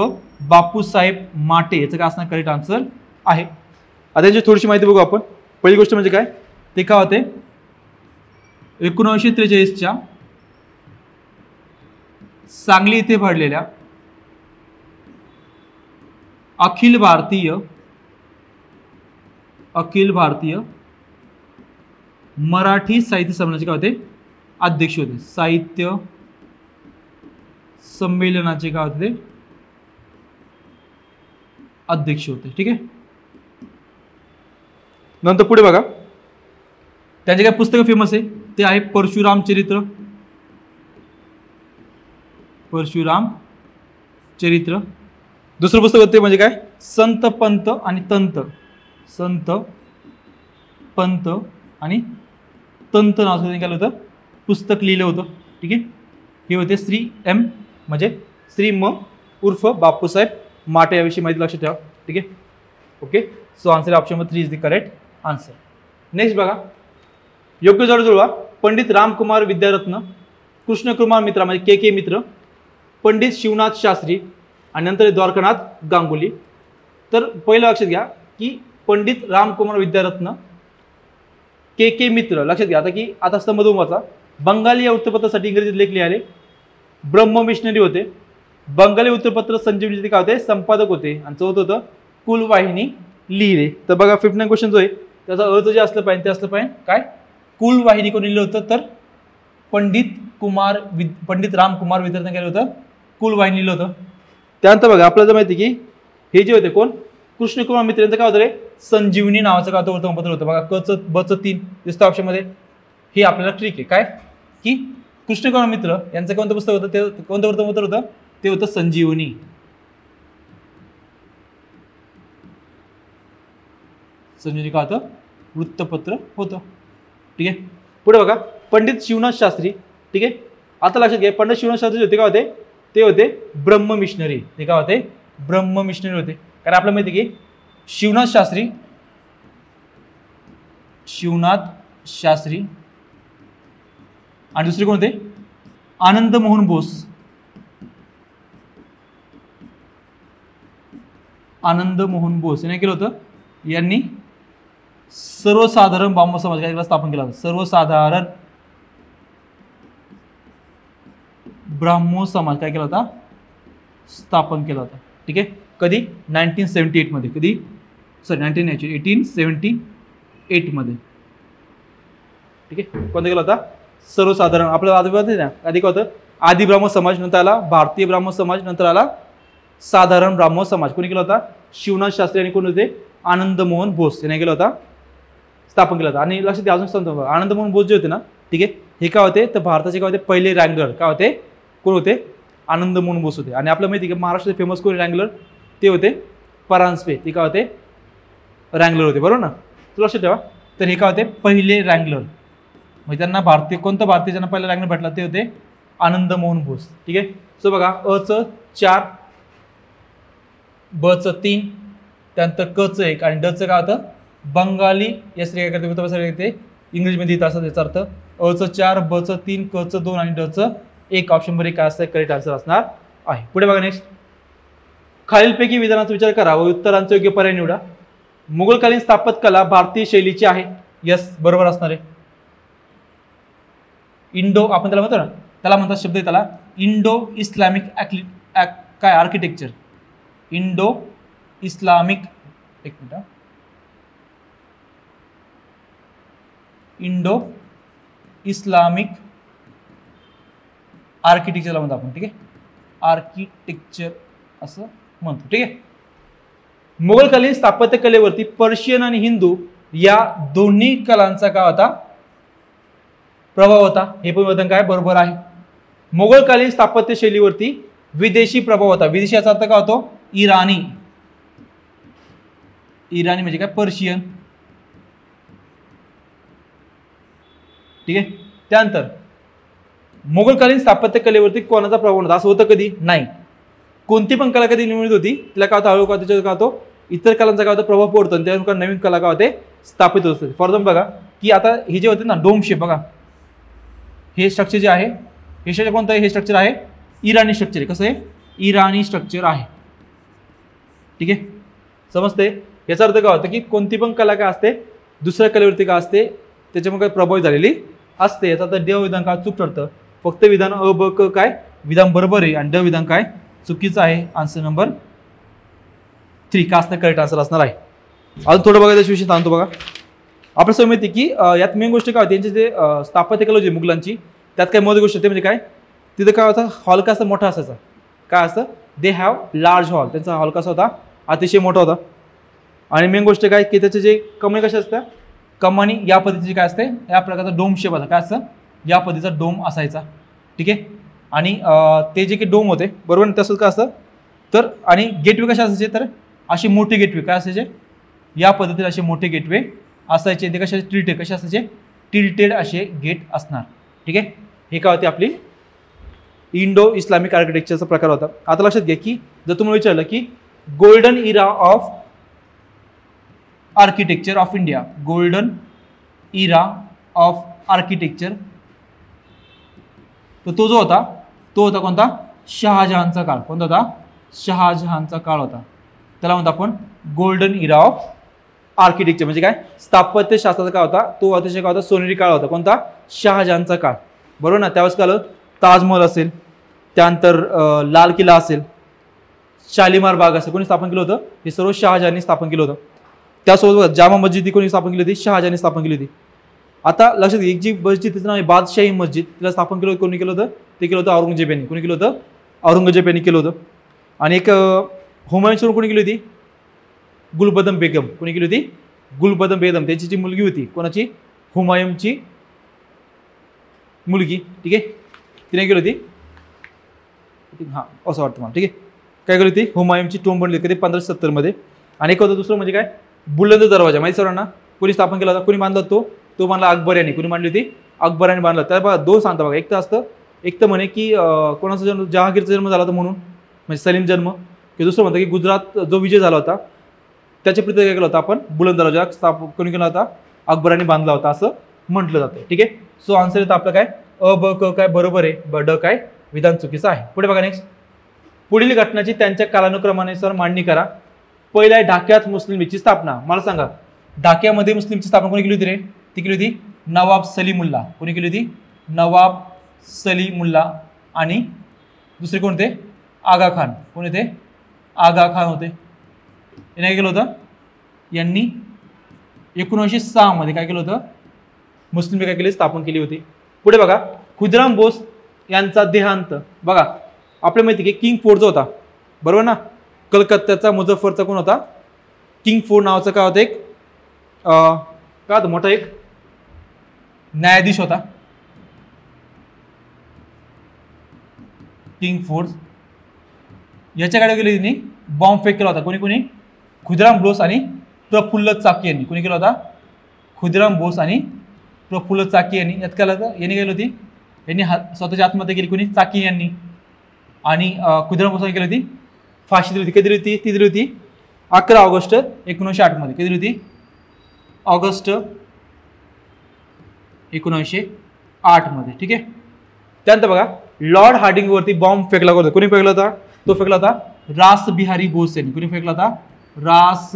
बापूसाहेब माटे. याचं काय असणार? करेक्ट आन्सर आहे. आता याची थोडीशी माहिती बघू आपण. पहिली गोष्ट म्हणजे काय? ते काय होते? 1943च्या सांगली येथे भरलेल्या अखिल भारतीय मराठी साहित्य संमेलनाचे काय होते? अध्यक्ष होते. साहित्य संमेलनाचे काय होते? ते अध्यक्ष होते. ठीक आहे. नंतर पुढे बघा, त्यांचे काय पुस्तकं फेमस आहे? ते आहे परशुराम चरित्र. दुसरं पुस्तक होते म्हणजे काय? संत पंत आणि तंत. संत पंत आणि तंत नावाचं त्यांनी केलं होतं पुस्तक लिहिलं होतं. ठीक आहे. हे होते श्री एम म्हणजे श्री म उर्फ बापूसाहेब माटे. याविषयी माहिती लक्षात ठेवा. ठीक आहे. Okay. So answer option number 3 is the correct answer. Next बघा, योग्य जोड जुळवा. पंडित रामकुमार विद्यारत्न, कृष्णकुमार मित्रा म्हणजे के मित्र, पंडित शिवनाथ शास्त्री आणि नंतर द्वारकानाथ गांगुली. तर पहिलं लक्षात घ्या की पंडित रामकुमार विद्यारत्न के मित्र. लक्षात घ्या आता की आता स्तंभ 2 वाचा. बंगाली या वृत्तपत्रासाठी इंग्रजीत लेख लिहिले. ब्रह्म मिशनरी होते. बंगाली वृत्तपत्र संजीवनीचे काय होते? संपादक होते. आणि चौथं होतं कुलवाहिनी लिहिले. तर बघा 59 क्वेश्चन जो आहे त्याचा अर्थ जे असलं पाहिजे ते असलं पाहिजे काय? कुलवाहिनी कोणी लिहिलं होतं? तर पंडित रामकुमार विद्यार्थ्यांनी केलं होतं कुलवाहिनी लिहिलं होतं. त्यानंतर बघा आपल्याला माहिती की हे जे होते कोण? कृष्णकुमार मित्र यांचं काय होतं रे? संजीवनी नावाचं काय होतं? वर्तमानपत्र होतं. बघा कचं बचं 3 दिसतं ऑप्शनमध्ये. हे आपल्याला ट्रिक आहे काय? की कृष्णकुमार मित्र यांचं कोणतं पुस्तक होतं? ते कोणतं वर्तमानपत्र होतं? ते होतं संजीवनी. संजीवनी काय होतं? वृत्तपत्र होतं. ठीक आहे. पुढे बघा, पंडित शिवनाथ शास्त्री. ठीक आहे. आता लक्षात घ्या, पंडित शिवनाथ शास्त्री होते काय होते? ते होते ब्रह्म मिशनरी. ते काय होते? ब्रह्म मिशनरी होते. कारण आपल्याला माहिती की शिवनाथ शास्त्री आणि दुसरे कोण होते? आनंद मोहन बोस. आनंद मोहन बोस याने केलं होतं, यांनी सर्वसाधारण ब्राह्मण समाज काय स्थापन केला होता, सर्वसाधारण ब्राह्मण समाज काय केला होता, स्थापन केला होता. ठीक आहे, कधी 1978 मध्ये, कधी सॉरी 1878 मध्ये. ठीक आहे, कोणता केला होता, सर्वसाधारण. आपल्याला आधी ना आधी काय होतं, आदी ब्राह्मण समाज, नंतर आला भारतीय ब्राह्मण समाज, नंतर आला साधारण ब्राह्मण समाज. कोणी केला होता, शिवनाथ शास्त्री आणि कोण होते, आनंद मोहन बोस याने केला होता, स्थापन केला होता. आणि लक्षात घ्या अजून सांगतो, आनंद मोहन बोस जे होते ना, ठीक आहे, हे काय होते तर भारताचे काय होते पहिले रँगलर, काय होते, कोण होते, आनंद मोहन बोस होते. आणि आपल्याला माहिती आहे की महाराष्ट्राचे फेमस कोण रँगलर, ते होते परांजपे, ते काय होते रँगलर होते, बरोबर ना. लक्षात ठेवा. तर हे काय होते पहिले रँगलर, म्हणजे त्यांना भारतीय कोणतं भारतीय ज्यांना पहिला रँगलर भेटला ते होते आनंद मोहन बोस. ठीक आहे. सो बघा, अ चं 4, ब चं 3, त्यानंतर क चं 1 आणि ड चं काय होतं बंगाली, या स्त्री काय करते ते इंग्लिशमध्ये येत असतात. याचा अर्थ अ चं 4, ब चं 3, क चं 2 आणि ड चं 1. ऑप्शन मध्ये काय असतं, करेक्ट आन्सर असणार आहे. पुढे बघा नेक्स्ट, खालीलपैकी विधानाचा विचार करा व उत्तरांचा योग्य पर्याय निवडा. मुघलकालीन स्थापत्यकला भारतीय शैलीची आहे. यस, बरोबर असणार आहे. इंडो आपण त्याला म्हणतो ना, त्याला म्हणतात शब्द आहे त्याला इंडो इस्लामिक काय आर्किटेक्चर, इंडो इस्लामिक, एक मिनिट, इंडो इस्लामिक आर्किटेक्चरला म्हणतो आपण. ठीक आहे, आर्किटेक्चर असं म्हणतो. ठीक आहे. मुघलकालीन स्थापत्य कलेवरती पर्शियन आणि हिंदू या दोन्ही कलांचा काय होता, प्रभाव होता. हे पण वदन काय बरोबर आहे. मुघलकालीन स्थापत्य शैलीवरती विदेशी प्रभाव होता. विदेशी याचा अर्थ काय होतो, इराणी. इराणी म्हणजे काय, पर्शियन. ठीक आहे. त्यानंतर मुघलकालीन स्थापत्य कलेवरती कोणाचा प्रभाव होता असं होतं कधी नाही. कोणती पण कला कधी निर्मित होती तिला काय होतं, हळूहळू त्याच्यावर काय होतो इतर कलांचा काय होतं प्रभाव पडतो आणि त्यानुसार नवीन कला काय होते स्थापित होत असते. फॉर एक्झाम्पल बघा की आता हे जे होते ना डोम शेप, बघा हे स्ट्रक्चर जे आहे, हे स्ट्रक्चर कोणतं आहे, हे स्ट्रक्चर आहे इराणी स्ट्रक्चर आहे. कसं आहे, इराणी स्ट्रक्चर आहे. ठीक आहे, समजते. याचा अर्थ काय होतं की कोणती पण कला काय असते दुसऱ्या कलेवरती काय असते त्याच्यामुळे काय प्रभावित झालेली असते. याचा अर्थ ड विधान काय चूक ठरतं. फक्त विधान अ ब क काय विधान बरोबर आहे आणि ड विधान काय चुकीचं आहे. आन्सर नंबर 3 का असणं करेक्ट आन्सर असणार आहे. अजून थोडं बघा त्याच्याविषयी सांगतो. बघा आपल्या समोर माहिती की यात मेन गोष्ट काय होती, त्यांची जे स्थापत्य कला होती मुघलांची, त्यात काय महत्त्वाची गोष्ट होती म्हणजे काय, तिथं काय होता हॉल कसा मोठा असायचा. काय असतं, दे हॅव लार्ज हॉल. त्यांचा हॉल कसा होता, अतिशय मोठा होता. आणि मेन गोष्ट काय की त्याचे जे कमानी कशा असतात, कमानी या पद्धतीची काय असते, या प्रकारचा डोम शेप असा, काय असतं या पद्धतीचा डोम असायचा. ठीक आहे. आणि ते जे काही डोम होते बरोबर तसंच काय असतं तर, आणि गेटवे कशा असायचे तर असे मोठे गेटवे काय असायचे, या पद्धतीने असे मोठे गेटवे असायचे. ते कशाचे टिल्टेड, कसे असायचे टिल्टेड असे गेट असणार. ठीक आहे. हे काय होते आपली इंडो इस्लामिक आर्किटेक्चरचा प्रकार होता. आता लक्षात घ्या की जर तुम्हाला विचारलं की golden era of architecture of India, golden era of architecture, तर तो जो होता तो होता कोणता, शहाजहानचा काळ. कोणता होता, शहाजहानचा काळ होता. त्याला म्हणतो आपण गोल्डन इरा ऑफ आर्किटेक्चर. म्हणजे काय, स्थापत्य शास्त्राचा काळ होता तो अतिशय काय होता, सोनेरी काळ होता. कोणता, शहाजहानचा काळ. बरोबर ना. त्यावेळेस काय ताजमहल असेल, त्यानंतर लाल किल्ला असेल, शालिमार बाग असेल, कोणी स्थापन केलं होतं, हे सर्व शहाजहानने स्थापन केलं होतं. त्यासोबत जामा मस्जिद कोणी स्थापन केली होती, शहाजहानने स्थापन केली होती. आता लक्षात घ्या, एक जी मस्जिद तिचं नाव आहे बादशाही मस्जिद, तिला स्थापन केलं कोणी केलं होतं, ते केलं होतं औरंगजेब यांनी. कोणी केलं होतं, औरंगजेब यांनी केलं होतं. आणि एक हुमायूनची कोणी केली होती, गुलबदम बेगम. कोणी केली होती, गुलबदम बेगम. त्यांची जी मुलगी होती, कोणाची, हुमायूनची मुलगी. ठीक आहे. तिने केली होती, हां असं वाटतं मला. ठीक आहे. काय केली होती, हुमायूनची टोंब बनली कधी 1570 मध्ये. आणि एक होतं दुसरं म्हणजे काय, बुलंद दरवाजा. माहिती सर्वांना, कोणी स्थापन केला होता, कोणी बांधला तो बांधला अकबर यांनी. कोणी बांधली होती, अकबर यांनी बांधला. त्या बघा दोन सांगता बघा, एक तर असतं, एक तर म्हणे की कोणाचा जन्म, जहांगीरचा जन्म झाला होता म्हणून, म्हणजे सलीम जन्म, की दुसरं म्हणतं की गुजरात जो विजय झाला होता त्याच्या प्रति काय केलं होतं आपण, बुलंद दरवाजा कोणी केला होता, अकबरांनी बांधला होता असं म्हटलं जातं. ठीक आहे. सो आन्सर येतं आपलं काय, अ ब क काय बरोबर आहे, ब ड काय विधान चुकीचं आहे. पुढे बघा नेक्स्ट, पुढील घटनाची त्यांच्या कालानुक्रमानुसार मांडणी करा. पहिल्या ढाक्यात मुस्लिम लीगची स्थापना. मला सांगा ढाक्यामध्ये मुस्लिमची स्थापना कोणी केली होती रे? ती केली होती नवाब सलीमुल्ला. कोणी केली होती? नवाब सलीमुल्ला. आणि दुसरे कोण होते? आगा खान. कोण होते? आगा खान होते. याने काय केलं होतं? यांनी 1906 मध्ये काय केलं होतं? मुस्लिम लीग काय केली? स्थापन केली होती. पुढे बघा खुदिराम बोस यांचा देहांत. बघा आपल्या माहिती की किंग फोर्डचा होता बरोबर ना, कलकत्त्याचा मुझफ्फरचा कोण होता? किंग फोर्ड नावाचा काय होता? एक काय होता? मोठा एक न्यायाधीश होता किंग फोर्ड. याच्याकडे गेले त्यांनी बॉम्ब फेक केला होता. कोणी कोणी? खुदिराम बोस आणि प्रफुल्ल चाकी यांनी. कोणी केला होता? खुदिराम बोस आणि प्रफुल्ल चाकी यांनी. यात काय झालं? यांनी केली होती, यांनी स्वतःची आत्महत्या केली. कोणी? चाकी यांनी. आणि खुदिराम बोसांनी केली होती फाशी दिली होती. कधी दिली होती? ती दिली होती 11 ऑगस्ट 1908 मध्ये. कधी दिली होती? ऑगस्ट 1908 मध्ये. ठीक आहे. त्यानंतर बघा लॉर्ड हार्डिंग वरती बॉम्ब फेकला होता. कोणी फेकला होता? तो फेकला होता रास बिहारी बोस यांनी. कोणी फेकला होता? रास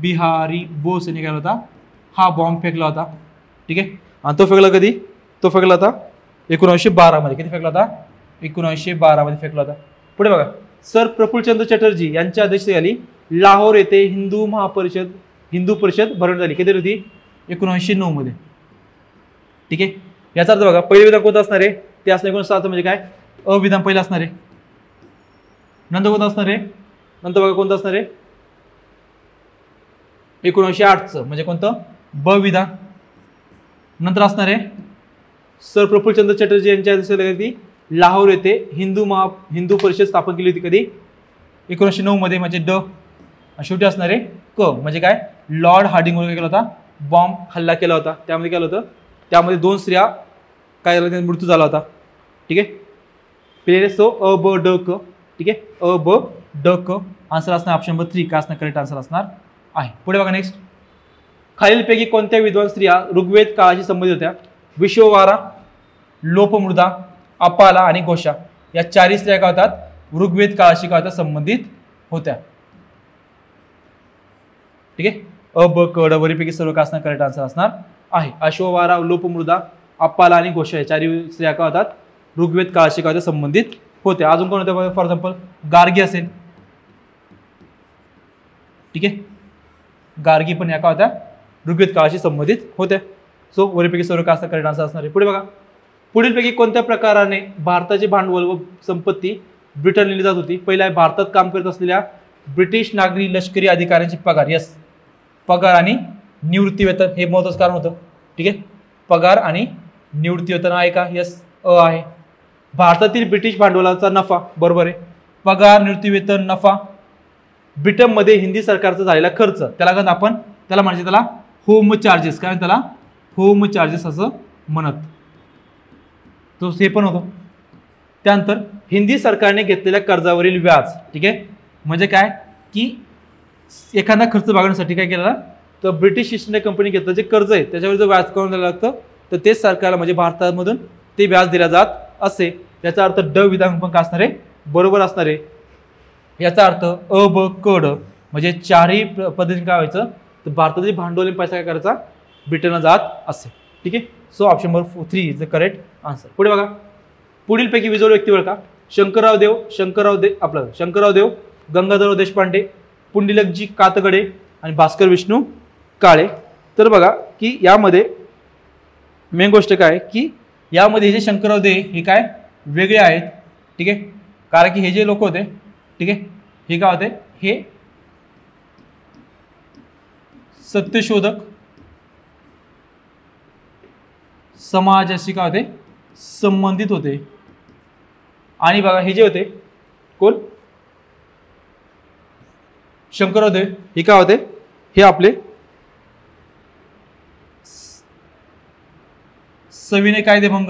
बिहारी बोस यांनी केला होता हा बॉम्ब फेकला होता. ठीक आहे. आणि तो फेकला कधी? तो फेकला होता 1912 मध्ये. कधी फेकला होता? 1912 मध्ये फेकला होता. पुढे बघा सर प्रफुल्लचंद्र चटर्जी यांच्या अध्यक्षतेखाली लाहोर येथे हिंदू परिषद भरवण्यात आली. कधी होती? 1909 मध्ये. ठीक आहे. याचा अर्थ बघा पहिले विधान कोणतं असणार आहे? ते असणार 1907 म्हणजे काय? अविधान पहिलं असणार आहे. नंतर कोणतं असणार आहे? नंतर बघा कोणतं असणार आहे? 1908 म्हणजे कोणतं? ब विधान. नंतर असणार आहे सर प्रफुल्लचंद्र चटर्जी यांच्या अध्यक्षतेखाली लाहोर येथे हिंदू परिषद स्थापन केली होती. कधी? 1909 मध्ये म्हणजे ड. शेवटी असणार आहे क म्हणजे काय? लॉर्ड हार्डिंग वर काय केला होता? बॉम्ब हल्ला केला होता. त्यामध्ये काय होतं? त्यामध्ये 2 स्त्रिया काय झाला? त्यांचा मृत्यू झाला होता. ठीक आहे. पहिले सो अ ब ड क. ठीक आहे. अ ब ड क. आन्सर असणार ऑप्शन नंबर 3 का असणार करेक्ट आन्सर असणार आहे. पुढे बघा नेक्स्ट. खालीलपैकी कोणत्या विद्वान स्त्रिया ऋग्वेद काळाशी संबंधित होत्या? विश्ववारा, लोपमृदा, अपाला आणि घोषा या 4 स्त्रिया काय होतात? ऋग्वेद काळाशी काय होत्या? संबंधित होत्या. ठीक आहे. अ ब क ड वरीपैकी सर्व काय असणार करेक्ट आन्सर असणार आहे. अश्ववारा, लोपमृदा, अपाला आणि घोषा या 4 स्त्रिया काय होतात? ऋग्वेद काळाशी काय होत्या? संबंधित होत्या. अजून कोण होत्या? फॉर एक्झाम्पल गार्गी असेल. ठीक आहे. गार्गी पण या काय होत्या? ऋग्वेद काळाशी संबंधित होत्या. सो वरीपैकी सर्व काय असणार करेक्ट आन्सर असणार आहे. पुढे बघा पुढीलपैकी कोणत्या प्रकाराने भारताचे भांडवल व संपत्ती ब्रिटन लिहिली जात होती? पहिला आहे भारतात काम करत असलेल्या ब्रिटिश नागरी लष्करी अधिकाऱ्यांचे पगार. यस, पगार आणि निवृत्ती वेतन हे महत्त्वाचं कारण होतं. ठीक आहे. पगार आणि निवृत्ती वेतन आहे का? यस, अ आहे. भारतातील ब्रिटिश भांडवलाचा नफा. बरोबर आहे. पगार, निवृत्ती वेतन, नफा. ब्रिटनमध्ये हिंदी सरकारचा झालेला खर्च त्याला आपण त्याला म्हणजे त्याला होम चार्जेस. काय त्याला? होम चार्जेस असं म्हणत. तो हे पण होतं. त्यानंतर हिंदी सरकारने घेतलेल्या कर्जावरील व्याज. ठीक आहे. म्हणजे काय की एखादा खर्च भागवण्यासाठी काय केलेला? तर ब्रिटिश ईस्ट इंडिया कंपनी घेतलं जे कर्ज आहे त्याच्यावर जर व्याज करून द्यायला लागतं तर तेच सरकारला म्हणजे भारतामधून ते व्याज दिल्या जात असे. याचा अर्थ ड विधान पण काय असणार आहे? बरोबर असणार आहे. याचा अर्थ अ ब क ड म्हणजे 4ही पद्धतीने काय व्हायचं? तर भारतातील भांडवली पैसा काय करायचा? ब्रिटनला जात असे. ठीक आहे. So option number 3 is the correct answer. पुढे बघा पुढीलपैकी विजोड व्यक्ती ओळखा. शंकरराव देव, गंगाधरराव देशपांडे, पुंडलिकजी कातगडे आणि भास्कर विष्णू काळे. तर बघा की यामध्ये मेन गोष्ट काय की यामध्ये हे जे शंकरराव दे हे काय वेगळे आहेत. ठीक आहे. कारण की हे जे लोक होते ठीक आहे हे काय होते? हे सत्यशोधक समाजाशी काय होते? संबंधित होते. आणि बघा हे जे होते कोण? शंकरराव देव हे काय होते? हे आपले सविनय कायदेभंग,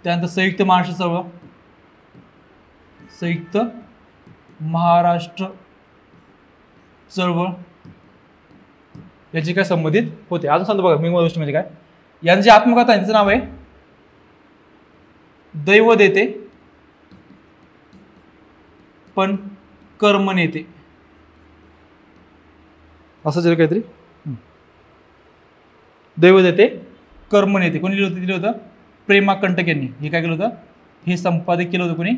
त्यानंतर संयुक्त महाराष्ट्र चळवळ याची काय संबंधित होते. अजून सांगतो बघा मी गोष्ट म्हणजे काय यांची आत्मकथा त्यांचं नाव आहे दैव देते पण कर्मनेते, असं जर काहीतरी दैवदेते कर्मनेते कोणी दिलं होतं? प्रेमाकंटक यांनी. हे काय केलं होतं? हे संपादित केलं होतं कोणी?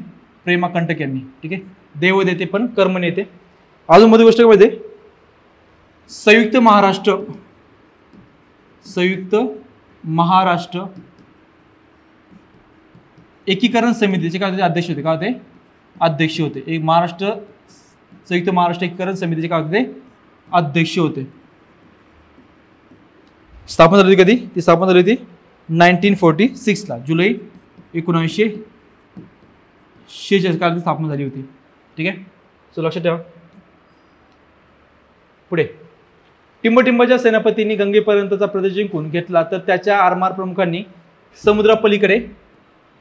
प्रेमाकंटक यांनी. ठीक आहे, देवदेते पण कर्मनेते. अजून मध्ये गोष्ट काय माहिती? संयुक्त महाराष्ट्र एकीकरण समितीचे काय होते? अध्यक्ष होते. काय होते? अध्यक्ष होते. एक संयुक्त महाराष्ट्र एकीकरण समितीचे काय होते? अध्यक्ष होते. स्थापना झाली कधी? ती स्थापना झाली होती 1946 जुलै 1946 काळात स्थापना झाली होती. ठीक आहे, सो लक्षात ठेवा. पुढे, टिंबटिंबाच्या सेनापतींनी गंगेपर्यंतचा प्रदेश जिंकून घेतला तर त्याच्या आरमार प्रमुखांनी समुद्रापलीकडे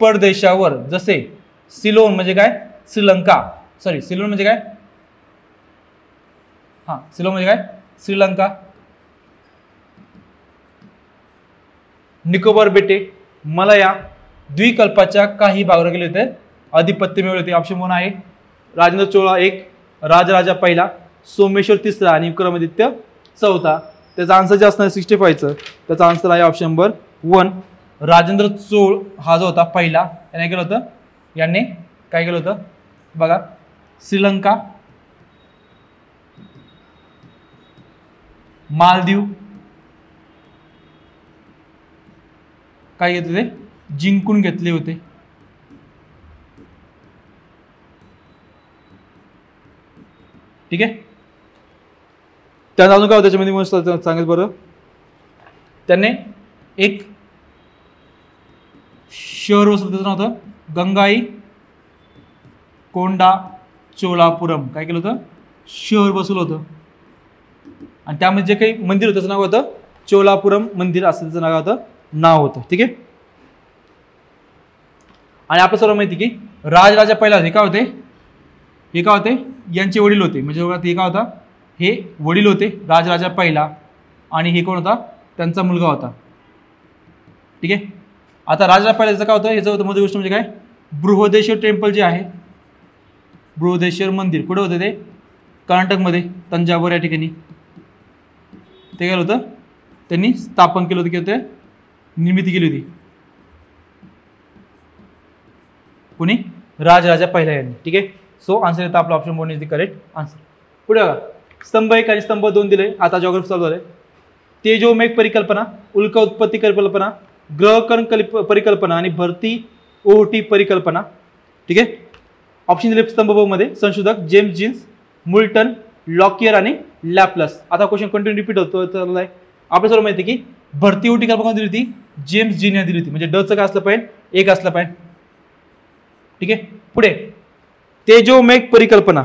परदेशावर, जसे सिलोन म्हणजे काय? श्रीलंका. सिलोन म्हणजे काय? सिलोन म्हणजे काय? श्रीलंका. निकोबार बेटे, मलया द्वीपकल्पाच्या काही भागावर गेले होते, अधिपत्य मिळवले होते. ऑप्शन 1 आहे राजेंद्र चोळा 1, राजराजा पहिला, सोमेश्वर 3 आणि विक्रमादित्य 4. त्याचा आन्सर जे असणार 65चं, त्याचा आन्सर आहे ऑप्शन नंबर 1. राजेंद्र चोळ हा जो होता पहिला, याने केलं होतं, यांनी काय केलं होतं बघा? श्रीलंका, मालदीव काय घेतले? जिंकून घेतले होते. ठीक आहे, त्यानंतर अजून काय होतं त्याच्यामध्ये मस्त सांगायचं बरं? त्याने एक शहर वसवलं, त्याचं नाव होतं गंगाई कोंडा चोलापुरम. काय केलं होतं? शहर बसवलं होतं. आणि त्यामध्ये जे काही मंदिर होतं त्याचं नाव होतं चोलापुरम मंदिर, असं त्याचं नाव होतं. ठीक आहे, आणि आपल्या सर्व माहिती की राजराजा पहिला हे काय होते? हे काय होते? यांचे वडील होते. म्हणजे हे काय होता? हे वडील होते राजराजा पहिला, आणि हे कोण होता? त्यांचा मुलगा होता. ठीक आहे, आता राजराजा पहिल्याचं काय होतं? याचं होतं मध्ये गोष्ट म्हणजे काय? बृहदेश्वर टेम्पल जे आहे, बृहदेश्वर मंदिर कुठे होतं? ते कर्नाटकमध्ये, तंजावर या ठिकाणी. ते काय होतं? त्यांनी स्थापन केलं होतं, की ते निर्मिती केली होती. कोणी? राजराजा पहिला यांनी. ठीक आहे, सो आन्सर येतं आपला option 1 is the correct answer. पुढे बघा, स्तंभ 1 आणि स्तंभ 2 दिले. आता जॉग्राफी चालू झाले. तेजोमेघ परिकल्पना, उल्का उत्पत्ती परिकल्पना, ग्रहकर्ण परिकल्पना आणि भरती ओहोटी परिकल्पना. ठीक आहे, ऑप्शन दिले स्तंभ 2 मध्ये संशोधक जेम्स जीन्स, मुल्टन, लॉकियर आणि लॅपलस. आता क्वेश्चन कंटिन्यू रिपीट होतो. आपल्या सर्व माहिती की भरती ओहोटी कल्पना दिली होती जेम्स जीन दिली होती. म्हणजे डचं काय असलं पाहिजे? 1 असलं पाहिजे. ठीक आहे, पुढे तेजोमेघ परिकल्पना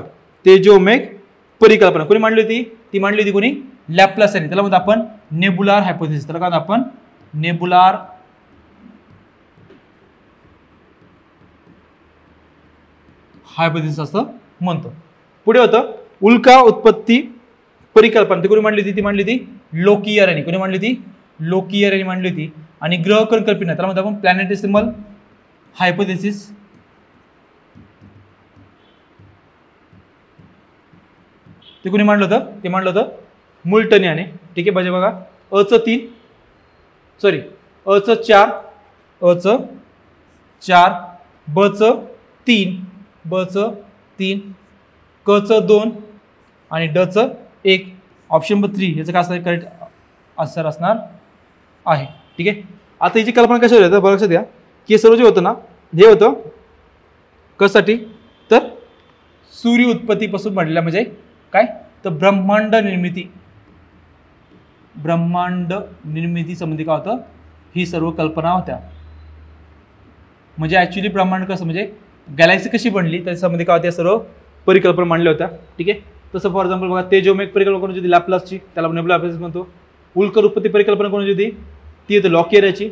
कोणी मांडली होती? ती मांडली होती कोणी? लॅपलास यांनी. त्याला म्हणतो आपण नेबुलार हायपोथेसिस. त्याला काय आपण नेबुलार हायपोथेसिस असं म्हणतो. पुढे होतं उल्का उत्पत्ती परिकल्पना. ती कोणी मांडली होती? ती मांडली होती लोकियर यांनी. कोणी मांडली होती? लोकियर यांनी मांडली होती. आणि ग्रहकर्ण कल्पना त्याला म्हणतो आपण प्लॅनेटेसिमल हायपोथेसिस. ते कोणी मांडलं होतं? ते मांडलं होतं मुल्टन याने. ठीक आहे, म्हणजे बघा अचं 4 बचं 3 कचं 2 आणि डचं 1. ऑप्शन नंबर 3 याचं काय असणार? करेक्ट आन्सर असणार आहे. ठीक आहे, आता याची कल्पना कशावर येतं बघा. लक्षात द्या की सर्व जे होतं ना, हे होतं कशासाठी? तर सूर्य उत्पत्तीपासून मांडलेलं, म्हणजे काय? तर ब्रह्मांड निर्मिती संबंधी काय होतं? ही सर्व कल्पना होत्या. म्हणजे ऍक्च्युली ब्रह्मांड कसं, म्हणजे गॅलेक्सी कशी बनली त्या संबंधी काय होत्या? सर्व परिकल्पना मांडल्या होत्या. ठीक आहे, तसं फॉर एक्झाम्पल बघा तेजोमेघ परिकल्पना कोणाची होती? लॅपलासची. त्याला नेबुलार हायपोथेसिस म्हणतो. उल्का उत्पत्ती परिकल्पना कोणाची होती? ती होती लॉकियर याची.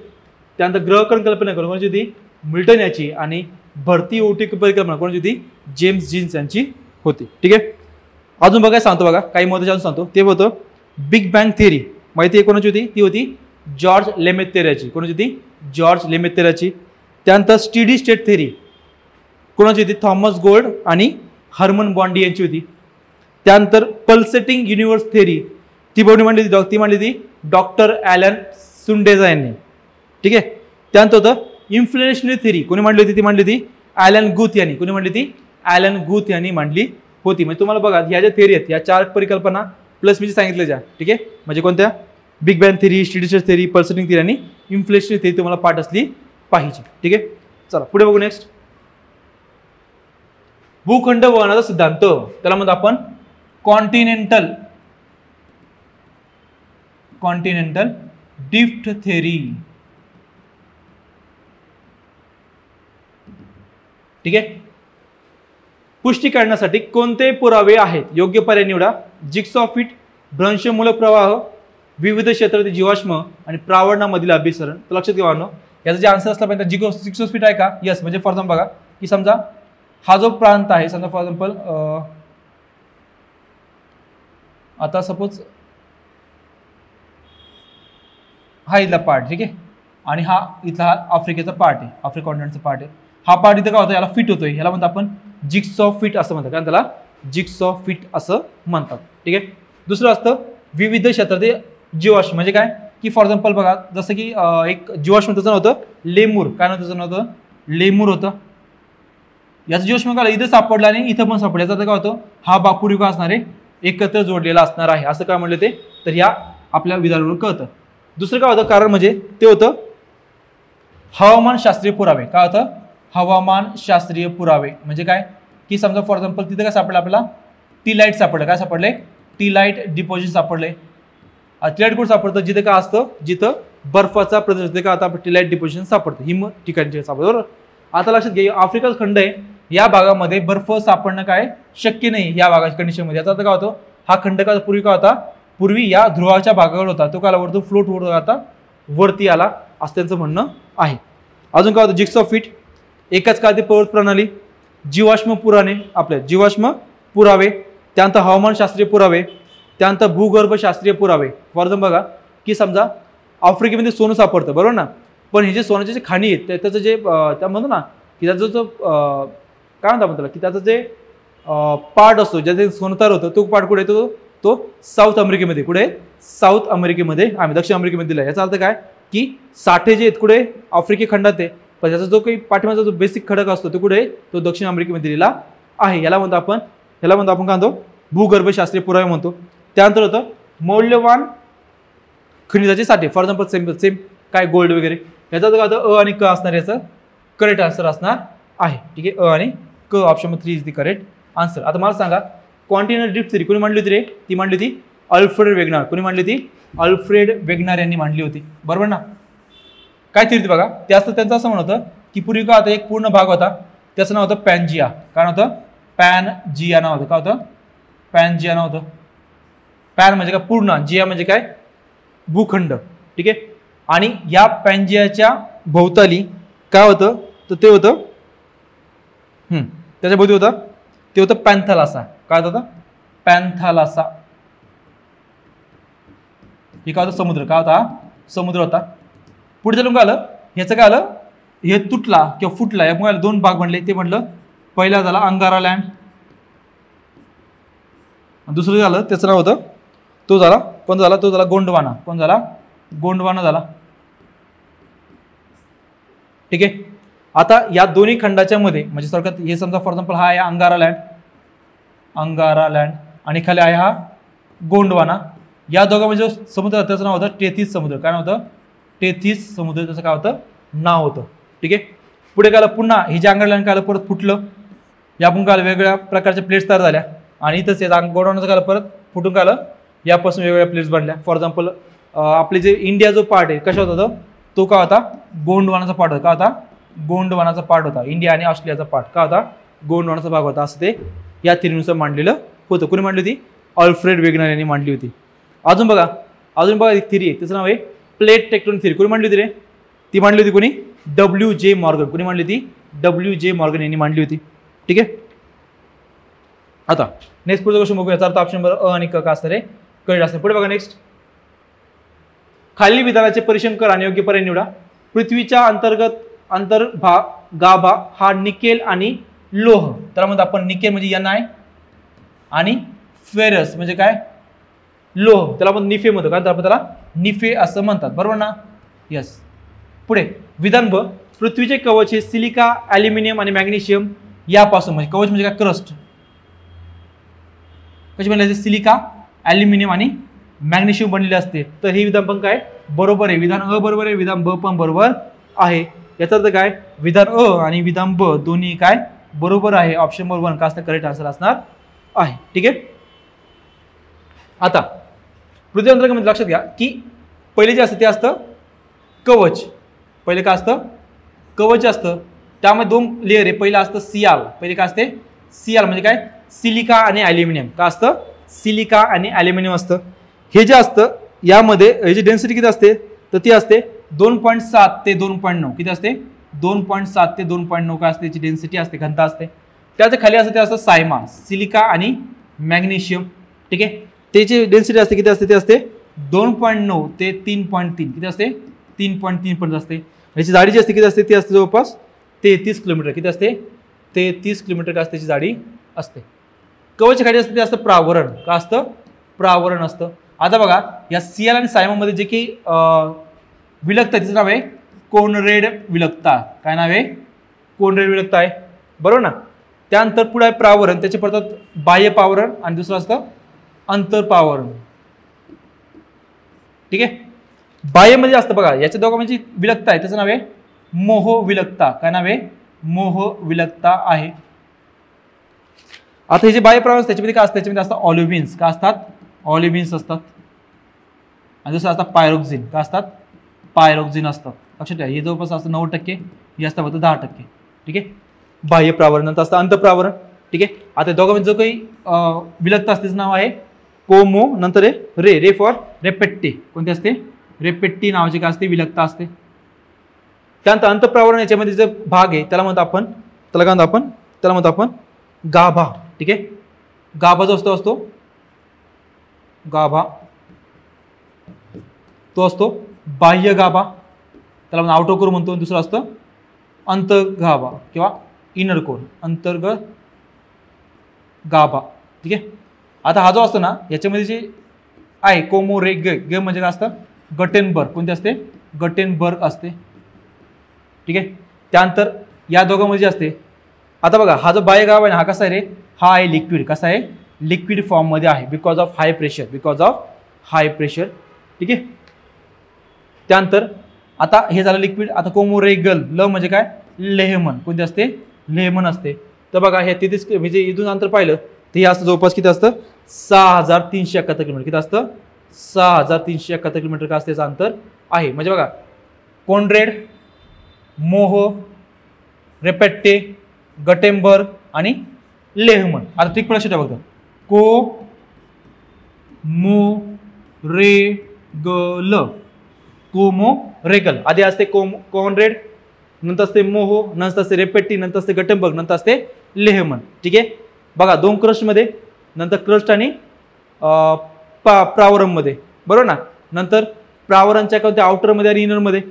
त्यानंतर ग्रहकर्ण कल्पना कोणाची होती? मिल्टन याची. आणि भरती ओहोटी परिकल्पना कोणाची होती? जेम्स जीन्स यांची होती. ठीक आहे, अजून बघा सांगतो बघा, काही महत्त्वाचं अजून सांगतो. ते होतं बिग बँग थिअरी. माहिती आहे कोणाची होती? ती होती जॉर्ज लेमेथेरियाची. कोणाची होती? जॉर्ज लेमेथेरियाची. त्यानंतर स्टेडी स्टेट थिअरी कोणाची होती? थॉमस गोल्ड आणि हर्मन बॉन्डी यांची होती. त्यानंतर पल्सेटिंग युनिव्हर्स थेरी ती मांडली होती डॉक्टर ॲलन सुंडेजा यांनी. ठीक आहे. त्यानंतर होतं इन्फ्लेशनरी थेरी कोणी मांडली होती, ती मांडली होती ॲलन गुथ यांनी. कोणी मांडली होती, ॲलन गुथ यांनी मांडली होती. म्हणजे तुम्हाला बघा ह्या ज्या थेरी आहेत या 4 परिकल्पना प्लस मी जे सांगितलं ज्या, ठीक आहे, म्हणजे कोणत्या, big bang theory, statistics theory, pulsating theory आणि इन्फ्लेशनरी थेरी तुम्हाला पाठ असली पाहिजे. ठीक आहे. चला पुढे बघू. नेक्स्ट भूखंड वहनाचा सिद्धांत, त्याला म्हणतो आपण कॉन्टिनेंटल ड्रिफ्ट थेरी. ठीक आहे. पुष्टी काढण्यासाठी कोणते पुरावे आहेत, योग्य पर्याय निवडा. जिग्सॉ फिट, भ्रंशमूलक प्रवाह, विविध क्षेत्रातील जीवाश्म आणि प्रावरणामधील अभिसरण. तर लक्षात घ्या याचा जे आन्सर असला पाहिजे जिग्सॉ फिट आहे का, यस. म्हणजे फॉर एक्झाम्पल बघा की समजा हा जो प्रांत आहे, समजा फॉर एक्झाम्पल आता सपोज हा इथला पार्ट, ठीक आहे, आणि हा इथला आफ्रिकेचा पार्ट आहे, आफ्रिका कॉन्टिनेंटचा पार्ट आहे. हा पार्ट इथं काय होतं, याला फिट होतोय, याला म्हणतो आपण जिग्सॉ फिट असं म्हणतात, कारण त्याला जिग्सॉ फिट असं म्हणतात. ठीक आहे. दुसरं असतं विविध क्षेत्रातील जीवाश्म. म्हणजे काय की फॉर एक्झाम्पल बघा जसं की एक जीवाश्म त्याचं नव्हतं लेमूर, काय नव्हतं त्याचं नव्हतं, लेमूर होतं. याचं जीवाश्म काय इथं सापडलं आणि इथं पण सापडलं, याचा काय होतं, हा बापूर्वी का असणार आहे, एकत्र जोडलेला असणार आहे, असं काय म्हणलं ते, तर या आपल्या विधानावरून कळतं. दुसरं काय होतं कारण म्हणजे ते होतं हवामानशास्त्रीय पुरावे. काय होतं, हवामानशास्त्रीय पुरावे. म्हणजे काय की समजा फॉर एक्झाम्पल तिथं काय सापडलं आपल्याला, टी लाईट सापडलं. काय सापडलंय, टी लाईट डिपॉझिट सापडलंय. टी लाईट कुठं सापडतं, जिथं काय असतं, जिथं बर्फाचा प्रदेश काय आता टी लाईट डिपॉझिशन सापडतं, हिम ठिकाणी सापडतं. बरोबर. आता लक्षात घ्या आफ्रिका खंड आहे, या भागामध्ये बर्फ सापडणं काय शक्य नाही या भागाच्या कंडिशनमध्ये. याचा अर्थ काय होतो, हा खंड का पूर्वी काय होता, पूर्वी या ध्रुवाच्या भागावर होता, तो काय वरतो फ्लोट होत आता वरती आला असं त्यांचं म्हणणं आहे. अजून काय होतं, जिग्सॉ फिट, एकाच काळातील पर्वत प्रणाली, जीवाश्म पुराणे, आपले जीवाश्म पुरावे, त्यानंतर हवामानशास्त्रीय पुरावे, त्यानंतर भूगर्भशास्त्रीय पुरावे. फॉर एक्झाम्पल बघा की समजा आफ्रिकेमध्ये सोनं सापडतं, बरोबर ना, पण हे जे सोन्याचे जे खाणी आहेत त्याचं जे त्या म्हणतो ना की त्याचा जो काय म्हणतात त्याला की त्याचं जे पार्ट असतो ज्याचे सोनं तयार होतं तो पार्ट कुठे येतो, तो साऊथ अमेरिकेमध्ये. कुठे, साऊथ अमेरिकेमध्ये, आम्ही दक्षिण अमेरिकेमध्ये दिला. याचा अर्थ काय की साठे जे आहेत कुठे आफ्रिके खंडात आहे, पण त्याचा जो काही पाठीमागचा जो बेसिक खडक असतो तो कुठे, तो दक्षिण अमेरिकेमध्ये दिलेला आहे. याला म्हणतो आपण काय म्हणतो, भूगर्भशास्त्रीय पुरावे म्हणतो. त्यानंतर होतं मौल्यवान खनिजाचे साठे. फॉर एक्झाम्पल सेम काय गोल्ड वगैरे. याचा काय होतं, अ आणि क असणार, याचं करेक्ट आन्सर असणार आहे. ठीक आहे. अ आणि क option 3 is the correct answer. आता मला सांगा कॉन्टिनेंटल ड्रिफ्ट थेरी कोणी मांडली होती रे, ती मांडली होती अल्फ्रेड वेगनार. कोणी मांडली होती, अल्फ्रेड वेगनार यांनी मांडली होती. बरोबर ना. काय थेरी बघा, ते असतं त्यांचं असं म्हणत होतं की पूर्वी का आता एक पूर्ण भाग होता, त्याचं नाव होतं पॅनजिया. काय होतं, पॅनजिया नाव होतं. काय होतं, पॅनजिया नाव होतं. पॅन म्हणजे काय पूर्ण, जिया म्हणजे काय भूखंड. ठीक आहे. आणि या पॅनजियाच्या भोवताली काय होतं, तर ते होतं त्याच्या भोवती होतं ते होतं पॅन्थालासा. काय होतं, पॅन्थालासा. हे काय होतं, समुद्र. काय होता, समुद्र होता. पुढे चालून काय आलं, ह्याचं काय आलं, हे तुटला किंवा फुटला, यामुळे 2 भाग बनले. ते म्हटलं पहिला झाला अंगारा लँड, दुसरं झालं त्याचं नाव होतं, तो झाला कोणता झाला, तो झाला गोंडवाना. कोण झाला, गोंडवाना झाला. ठीक आहे. आता या दोन्ही खंडाच्या मध्ये म्हणजे सरकार हे समजा फॉर एक्झाम्पल हा आहे अंगारा लँड आणि खाली आहे हा गोंडवाना. या दोघांमध्ये जो समुद्र त्याचं नाव होतं टेथिस समुद्र. काय नाव होतं, टेथिस समुद्र त्याचं काय होतं, नाव होतं. ठीक आहे. पुढे काय पुन्हा हे जे अंगारा लँड काय परत फुटलं, यापून काय वेगवेगळ्या प्रकारच्या प्लेट्स तयार झाल्या आणि इथंच गोंडवानाचं काय परत फुटून काय यापासून वेगवेगळ्या प्लेट्स बनल्या. फॉर एक्झाम्पल आपले जे इंडिया जो पार्ट आहे कशा होता, तो काय होता, गोंडवानाचा पार्ट होता. काय होता, गोंडवानाचा पार्ट होता. इंडिया आणि ऑस्ट्रेलियाचा पार्ट काय होता, गोंडवानाचा भाग होता. असं ते या थेरीनुसार मांडलेलं होतं. कोणी मांडली होती, अल्फ्रेड वेगनार यांनी मांडली होती. अजून बघा एक थेरी आहे, त्याचं नाव आहे प्लेट टेक्टोनिक थेरी. कोणी मांडली होती रे, ती मांडली होती कोणी, WJ मॉर्गन. कोणी मांडली होती, WJ मॉर्गन यांनी मांडली होती. ठीक आहे. आता नेक्स्ट पुढचा क्वेश्चन बघूया. याचा अर्थ ऑप्शन नंबर अ आणि क का असणार आहे, करेक्ट असणार. पुढे बघा नेक्स्ट, खालील विधानाचे परीक्षण करा आणि योग्य पर्याय निवडा. पृथ्वीच्या अंतर्भाग गाभा हा निकेल आणि लोह, त्याला म्हणतो आपण निकेल म्हणजे Ni, आणि फेरस म्हणजे काय लोह, त्याला आपण निफे म्हणतो, कारण आपण त्याला निफे असं म्हणतात, बरोबर ना. यस. पुढे विधान ब, पृथ्वीचे कवच हे सिलिका, ॲल्युमिनियम आणि मॅग्नेशियम यापासून, म्हणजे कवच म्हणजे काय क्रस्ट, कशी बनलेले सिलिका, ॲल्युमिनियम आणि मॅग्नेशियम बनलेले असते. तर हे विधान पण काय बरोबर आहे, विधान अ बरोबर आहे, विधान ब पण बरोबर आहे. याचा अर्थ काय विधान अ आणि विधान ब दोन्ही काय बरोबर आहे. ऑप्शन नंबर 1 का असणार करेक्ट आन्सर असणार आहे. ठीक आहे. आता पृथ्वी अंतराळामध्ये लक्षात घ्या की पहिले जे असतं ते असतं कवच, पहिले काय असतं कवच असतं, त्यामध्ये 2 लेअर आहे. पहिलं असतं सियाल, पहिले काय असते सियाल म्हणजे काय सिलिका आणि ॲल्युमिनियम, का असतं सिलिका आणि ॲल्युमिनियम असतं. हे जे असतं यामध्ये याची डेन्सिटी किती असते तर ती असते 2.7 ते 2.9, किती असते 2.7 ते 2.9 काय असते याची डेन्सिटी असते, घनता असते. त्याच्या खाली असते ते असतं सायमा, सिलिका आणि मॅग्नेशियम. ठीक आहे. त्याची डेन्सिटी असते किती असते ते असते 2.9 ते 3.3, किती असते 3.3 पर्यंत असते. याची जाडी जी असते किती असते ती असते जवळपास 33 किलोमीटर, किती असते 33 किलोमीटर का असते त्याची जाडी असते. कवच खाली असते ते असतं प्रावरण, का असतं प्रावरण असतं. आता बघा या सियाल आणि सायमामध्ये जे की विलकता तिचं नाव आहे कोनरेड विलकता, काय नाव आहे कोनरेड विलकता आहे, बरोबर ना. त्यानंतर पुढे आहे प्रावरण, त्याचे पडतात बाह्य पावरण आणि दुसरं असतं अंतर्पावरण. ठीक आहे. बाह्य म्हणजे असतं बघा याच्या दोघांची विलकता आहे त्याचं नाव आहे मोह विलकता, काय नाव आहे मोह विलकता आहे. आता हे जे बाह्य प्रावरण त्याच्यामध्ये काय असतं त्याच्यामध्ये असतात ऑलिव्हिन्स, का असतात ऑलिव्हिन्स असतात, आणि दुसरं असतात पायरोक्झिन, का असतात पायरोक्झिन असतात. लक्षात ठेवा हे जवळपास असतं 9%, हे असतं फक्त 10%. ठीक आहे. बाह्य प्रावरण नंतर असतं अंतःप्रावरण. ठीक आहे. आता दोघांमध्ये जो काही विलकता असते त्याचं नाव आहे कोमो, नंतर आहे रे, रे फॉर रेपेट्टी, कोणती असते रेपेट्टी नावाची काय असते विलकता असते. त्यानंतर अंतःप्रावरण याच्यामध्ये जो भाग आहे त्याला म्हणतो आपण त्याला म्हणतो आपण गाभा. ठीक आहे. गाभा जो असतो गाभा तो असतो बाह्य गाभा, त्याला आपण आउटर कोर म्हणतो. दुसरं असतं अंतर्गाभा किंवा इनर कोर, अंतर्गत गाभा. ठीक आहे. आता हा जो असतो ना याच्यामध्ये जे आहे कोमो रे ग म्हणजे काय असतं गटेनबर्ग, कोणते असते गटेनबर्ग असते. ठीक आहे. त्यानंतर या दोघांमध्ये जे असते आता बघा हा जो बाह्य गाभा आहे हा कसा आहे रे, हा आहे लिक्विड, कसा आहे लिक्विड फॉर्म मध्ये आहे बिकॉज ऑफ हाय प्रेशर. ठीक आहे. त्यानंतर आता हे झालं लिक्विड. आता कोमोरेगल ल म्हणजे काय लेहमन, कोणते असते लेहमन असते. तर बघा हे 33 म्हणजे इथून अंतर पाहिलं तर हे असतं जवळपास किती असतं 6371 किलोमीटर, किती असतं 6371 किलोमीटर का असते अंतर आहे. म्हणजे बघा कोनरेड, मोह, रेपेट्टे, गटेनबर्ग आणि लेहमन. आता ट्रिक लक्षात ठेवा बघा को मो रे ग ल, कोमो रेगल आधी असते कोनरेड, नंतर असते मोहो, नंतर असते रेपेट्टी, नंतर असते गटेनबर्ग, नंतर असते लेहमन. ठीक आहे. बघा 2 क्रस्ट मध्ये, नंतर क्रस्ट आणि प्रावरण मध्ये, बरोबर ना. नंतर प्रावरणच्या कोणत्या आउटर मध्ये आणि इनर मध्ये,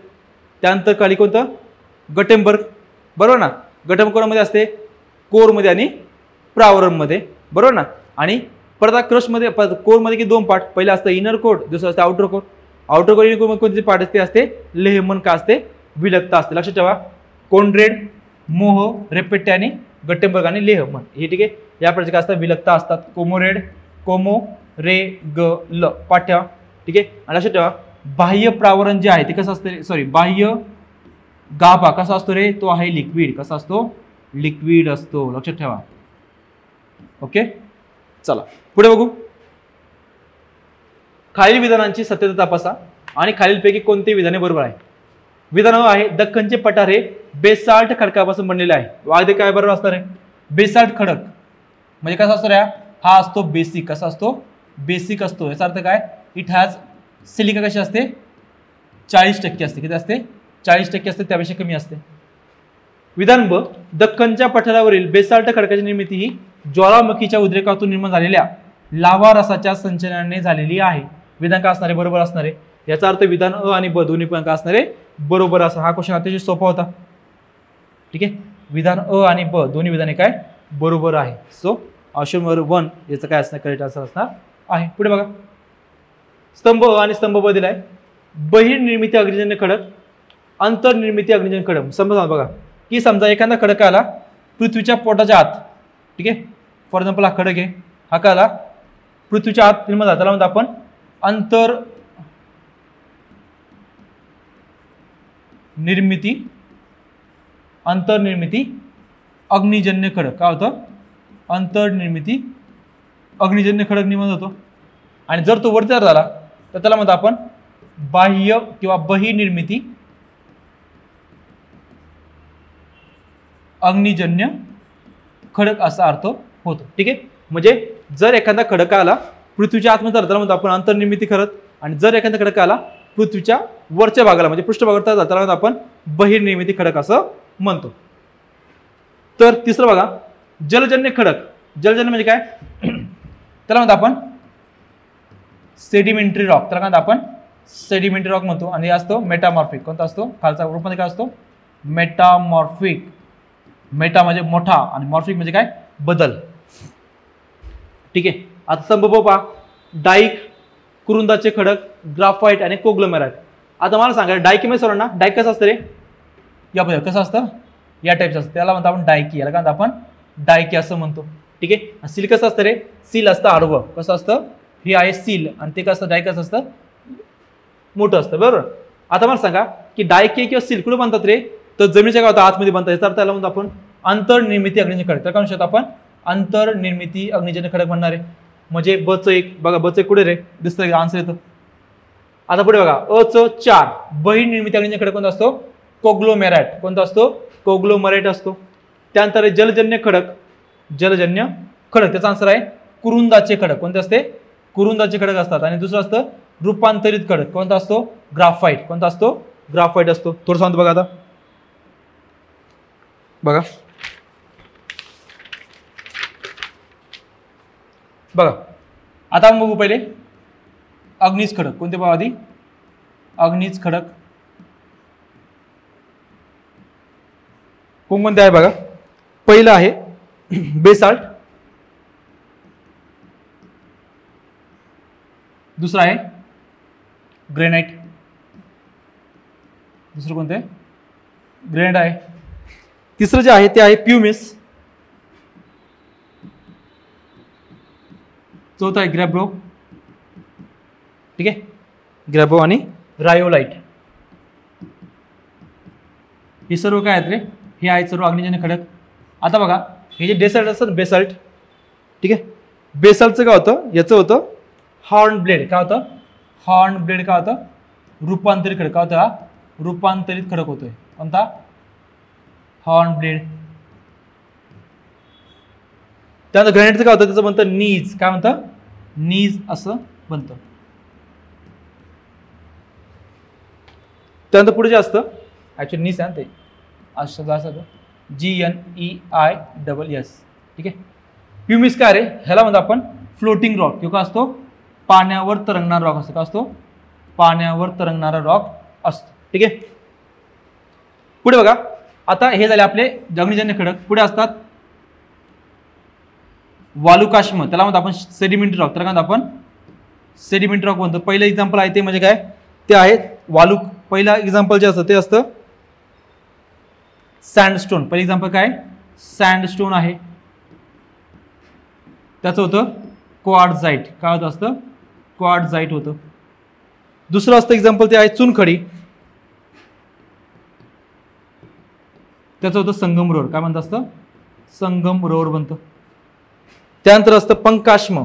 त्यानंतर खाली कोणतं गटेनबर्ग, बरोबर ना. गटेनबर्ग मध्ये असते कोर मध्ये आणि प्रावरण मध्ये, बरोबर ना. आणि परत क्रस्ट मध्ये कोर मध्ये की 2 पार्ट, पहिला असतं इनर कोर, दुसरं असतं outer core. Outer core inner core कोणते पार्ट असते असते लेहमन का असते विलकता असते. लक्षात ठेवा कोनरेड, मोह, रेपेट्टे आणि गटेनबर्ग आणि लेहमन हे ठीक आहे या प्रकारचे काय असतात विलकता असतात. कोमोरेड, कोमो रे ग ल पाठ ठेवा. ठीक आहे. आणि लक्षात ठेवा बाह्य प्रावरण जे आहे ते कसं असतं सॉरी बाह्य गाभा कसा असतो रे, तो आहे लिक्विड, कसा असतो लिक्विड असतो. लक्षात ठेवा. ओके. चला पुढे बघू. खालील विधानांची सत्यता तपासा आणि खालीलपैकी कोणते विधाने बरोबर आहे. विधान आहे दख्खनचे पठार हे बेसाल्ट खडकापासून बनलेले आहे. वागदे काय बरोबर असणार आहे बेसाल्ट खडक म्हणजे कसा असतो रे, हा असतो बेसिक, कसा असतो बेसिक असतो. याचा अर्थ काय इट हॅज सिलिका कशी असते 40% असते, किती असते 40% असते, त्यापेक्षा कमी असते. विधान ब दख्खनच्या पठारावरील बेसाल्ट खडकाची निर्मिती ही ज्वालामुखीच्या उद्रेकातून निर्माण झालेल्या लावा रसाच्या संचलनाने झालेली आहे. विधान का असणारे बरोबर असणारे. याचा अर्थ विधान अ आणि ब दोन्ही पण का असणारे बरोबर असं. हा क्वेश्चन अतिशय सोपा होता. ठीक आहे. विधान अ आणि ब दोन्ही विधाने काय बरोबर आहे. सो ऑप्शन नंबर 1 याचं काय असणार करेक्ट आन्सर असणार आहे. पुढे बघा स्तंभ अ आणि स्तंभ ब दिलाय. बहिर्निर्मिती अग्निजन्य खडक, अंतर्निर्मिती अग्निजन्य खडक. समजा बघा की समजा एखादा खडक आला पृथ्वीच्या पोटाच्या आत, ठीक आहे. फॉर एक्झाम्पल हा खडक आहे, हा काय आला पृथ्वीच्या आत निर्माण झाला, त्याला म्हणतो आपण अंतर्निर्मिती अग्निजन्य खडक. काय होतं अंतर्निर्मिती अग्निजन्य खडक निर्माण होतो. आणि जर तो वरती झाला तर त्याला म्हणतो आपण बाह्य किंवा बहिर्निर्मिती अग्निजन्य खडक असा अर्थ होतो. ठीक आहे. म्हणजे जर एखादा खडक आला पृथ्वीच्या आतमध्ये त्याला म्हणतो आपण अंतर्निर्मिती खडक, आणि जर एखादा खडक आला पृथ्वीच्या वरच्या भागाला म्हणजे पृष्ठभागावर त्याला म्हणतो आपण बहिर्निर्मिती खडक असं म्हणतो. तर तिसरं बघा जलजन्य खडक. जलजन्य म्हणजे काय त्याला म्हणतो आपण सेडिमेंटरी रॉक. त्याला काय म्हणतो आपण सेडिमेंटरी रॉक म्हणतो. आणि असतो मेटामॉर्फिक. कोणता असतो खालचा रूपमध्ये काय असतो मेटामॉर्फिक. मेटा म्हणजे मोठा आणि मॉर्फिक म्हणजे काय बदल. ठीक आहे. आता स्तंभ पहा डाईक, कुरुंदाचे खडक, ग्राफाईट आणि कोग्लोमेराइट. आता मला सांगा डाईकमध्ये सर्वांना डाईक कसं असतं रे या बघा कसं असतं या टाईपचं असतं, त्याला म्हणतो आपण डायकी. याला काय म्हणतो आपण डायकी असं म्हणतो. ठीक आहे. सील कसं असतं रे सील असतं आडवं. कसं असतं हे आहे सील आणि ते कसं डायक कसं असतं मोठं असतं. बरोबर. आता मला सांगा की डायकी किंवा सील कुठे बनतात रे तर जमिनीच्या गावात आतमध्ये बनतात. याचा अर्थ त्याला म्हणतो आपण अंतर्निर्मिती अग्निजन्य खडक. तर काय म्हणू शकतो आपण अंतर्निर्मिती अग्निजन्य खडक म्हणणार आहे. म्हणजे बच एक बघा बच एक कुठे रे दिसतं आन्सर येतं. आता पुढे बघा अच 4 बहिर्निर्मिती अग्निजन्य खडक कोणता असतो कोग्लोमेराइट. कोणता असतो कोग्लोमेराइट असतो. त्यानंतर जलजन्य खडक. जलजन्य खडक त्याचा आन्सर आहे कुरुंदाचे खडक. कोणते असते कुरुंदाचे खडक असतात. आणि दुसरं असतं रूपांतरित खडक. कोणता असतो ग्राफाईट. कोणता असतो ग्राफाईट असतो. थोडं सांगतो बघा आता बघा बघा आता आपण बघू पहिले अग्निज खडक. कोणते बघा आधी अग्निज खडक कोणते आहे बघा. पहिलं आहे बेसाल्ट, दुसरं आहे ग्रेनाइट, दुसरं कोणतं आहे ग्रेनाइट आहे. तिसरं जे आहे ते आहे प्युमिस, चौथा आहे ग्रॅब्रो. ठीक आहे ग्रॅब्रो आणि रायोलाइट. हे सर्व काय आहेत रे हे आहेत सर्व अग्निजन्य खडक. आता बघा हे जे डेसल्ट असतं बेसल्ट. ठीक आहे बेसल्टचं काय होतं याचं होतं हॉर्न ब्लेड. काय होतं हॉर्न ब्लेड. काय होतं रूपांतरित खडक. काय होतं हा रूपांतरित खडक होतोय. कोणता हॉर्न ब्लेड. त्यानंतर ग्रॅनाइटचं काय होतं त्याचं म्हणतं नीज. काय म्हणतं नीज असं बनतं. त्यानंतर पुढे जे असतं ऍक्च्युअली नीज आहे ते असं असं GNEISS. ठीक आहे. प्युमिस काय रे ह्याला म्हणतो आपण फ्लोटिंग रॉक. किंवा असतो पाण्यावर तरंगणारा रॉक असतो. का असतो पाण्यावर तरंगणारा रॉक असतो. ठीक आहे. पुढे बघा आता हे झाले आपले अग्निजन्य खडक. पुढे असतात वालुकाश्म. त्याला म्हणतो आपण सेडिमेंटरी रॉक. त्याला म्हणतो आपण सेडिमेंटरी रॉक म्हणतो. पहिलं एक्झाम्पल आहे ते म्हणजे काय ते आहे वालुक. पहिला एक्झाम्पल जे असतं ते असतं सँडस्टोन. पहिलं एक्झाम्पल काय सँडस्टोन आहे. त्याचं होतं क्वार्टझाइट. काय होतं असतं क्वार्टझाइट होतं. दुसरं असतं एक्झाम्पल ते आहे चुनखडी. त्याचं होतं संगमरवर. काय म्हणतं असतं संगमरवर बनतं. त्यानंतर असतं पंकाश्म.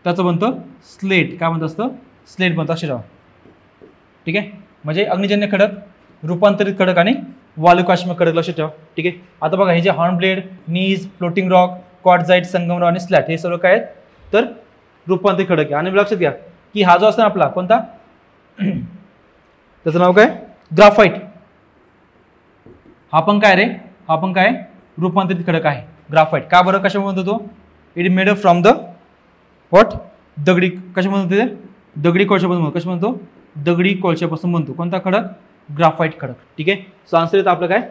त्याचं बनतं स्लेट. काय म्हणतं असतं स्लेट बनतं अक्षरशः. ठीक आहे. म्हणजे अग्निजन्य खडक, रूपांतरित खडक आणि वालुकाश्म खडक लक्षात ठेवा. ठीक आहे. आता बघा हे जे हॉर्न ब्लेड, नीज, फ्लोटिंग रॉक, क्वार्टझाइट, संगमरवर आणि स्लॅट हे सर्व काय आहेत तर रूपांतरित खडक आहे. आणि लक्षात घ्या की हा जो असतो ना आपला कोणता त्याचं नाव काय ग्राफाईट. हा पण काय रे हा पण काय रूपांतरित खडक आहे ग्राफाईट. का बरं कशामुळे म्हणतो तो it made up from the what दगडी. कशापासून ते दगडी कोळशापासून. कशा म्हणतो दगडी कोळशापासून बनतो. कोणता खडक ग्राफाईट खडक. ठीक आहे. सो आन्सर येतं आपलं काय,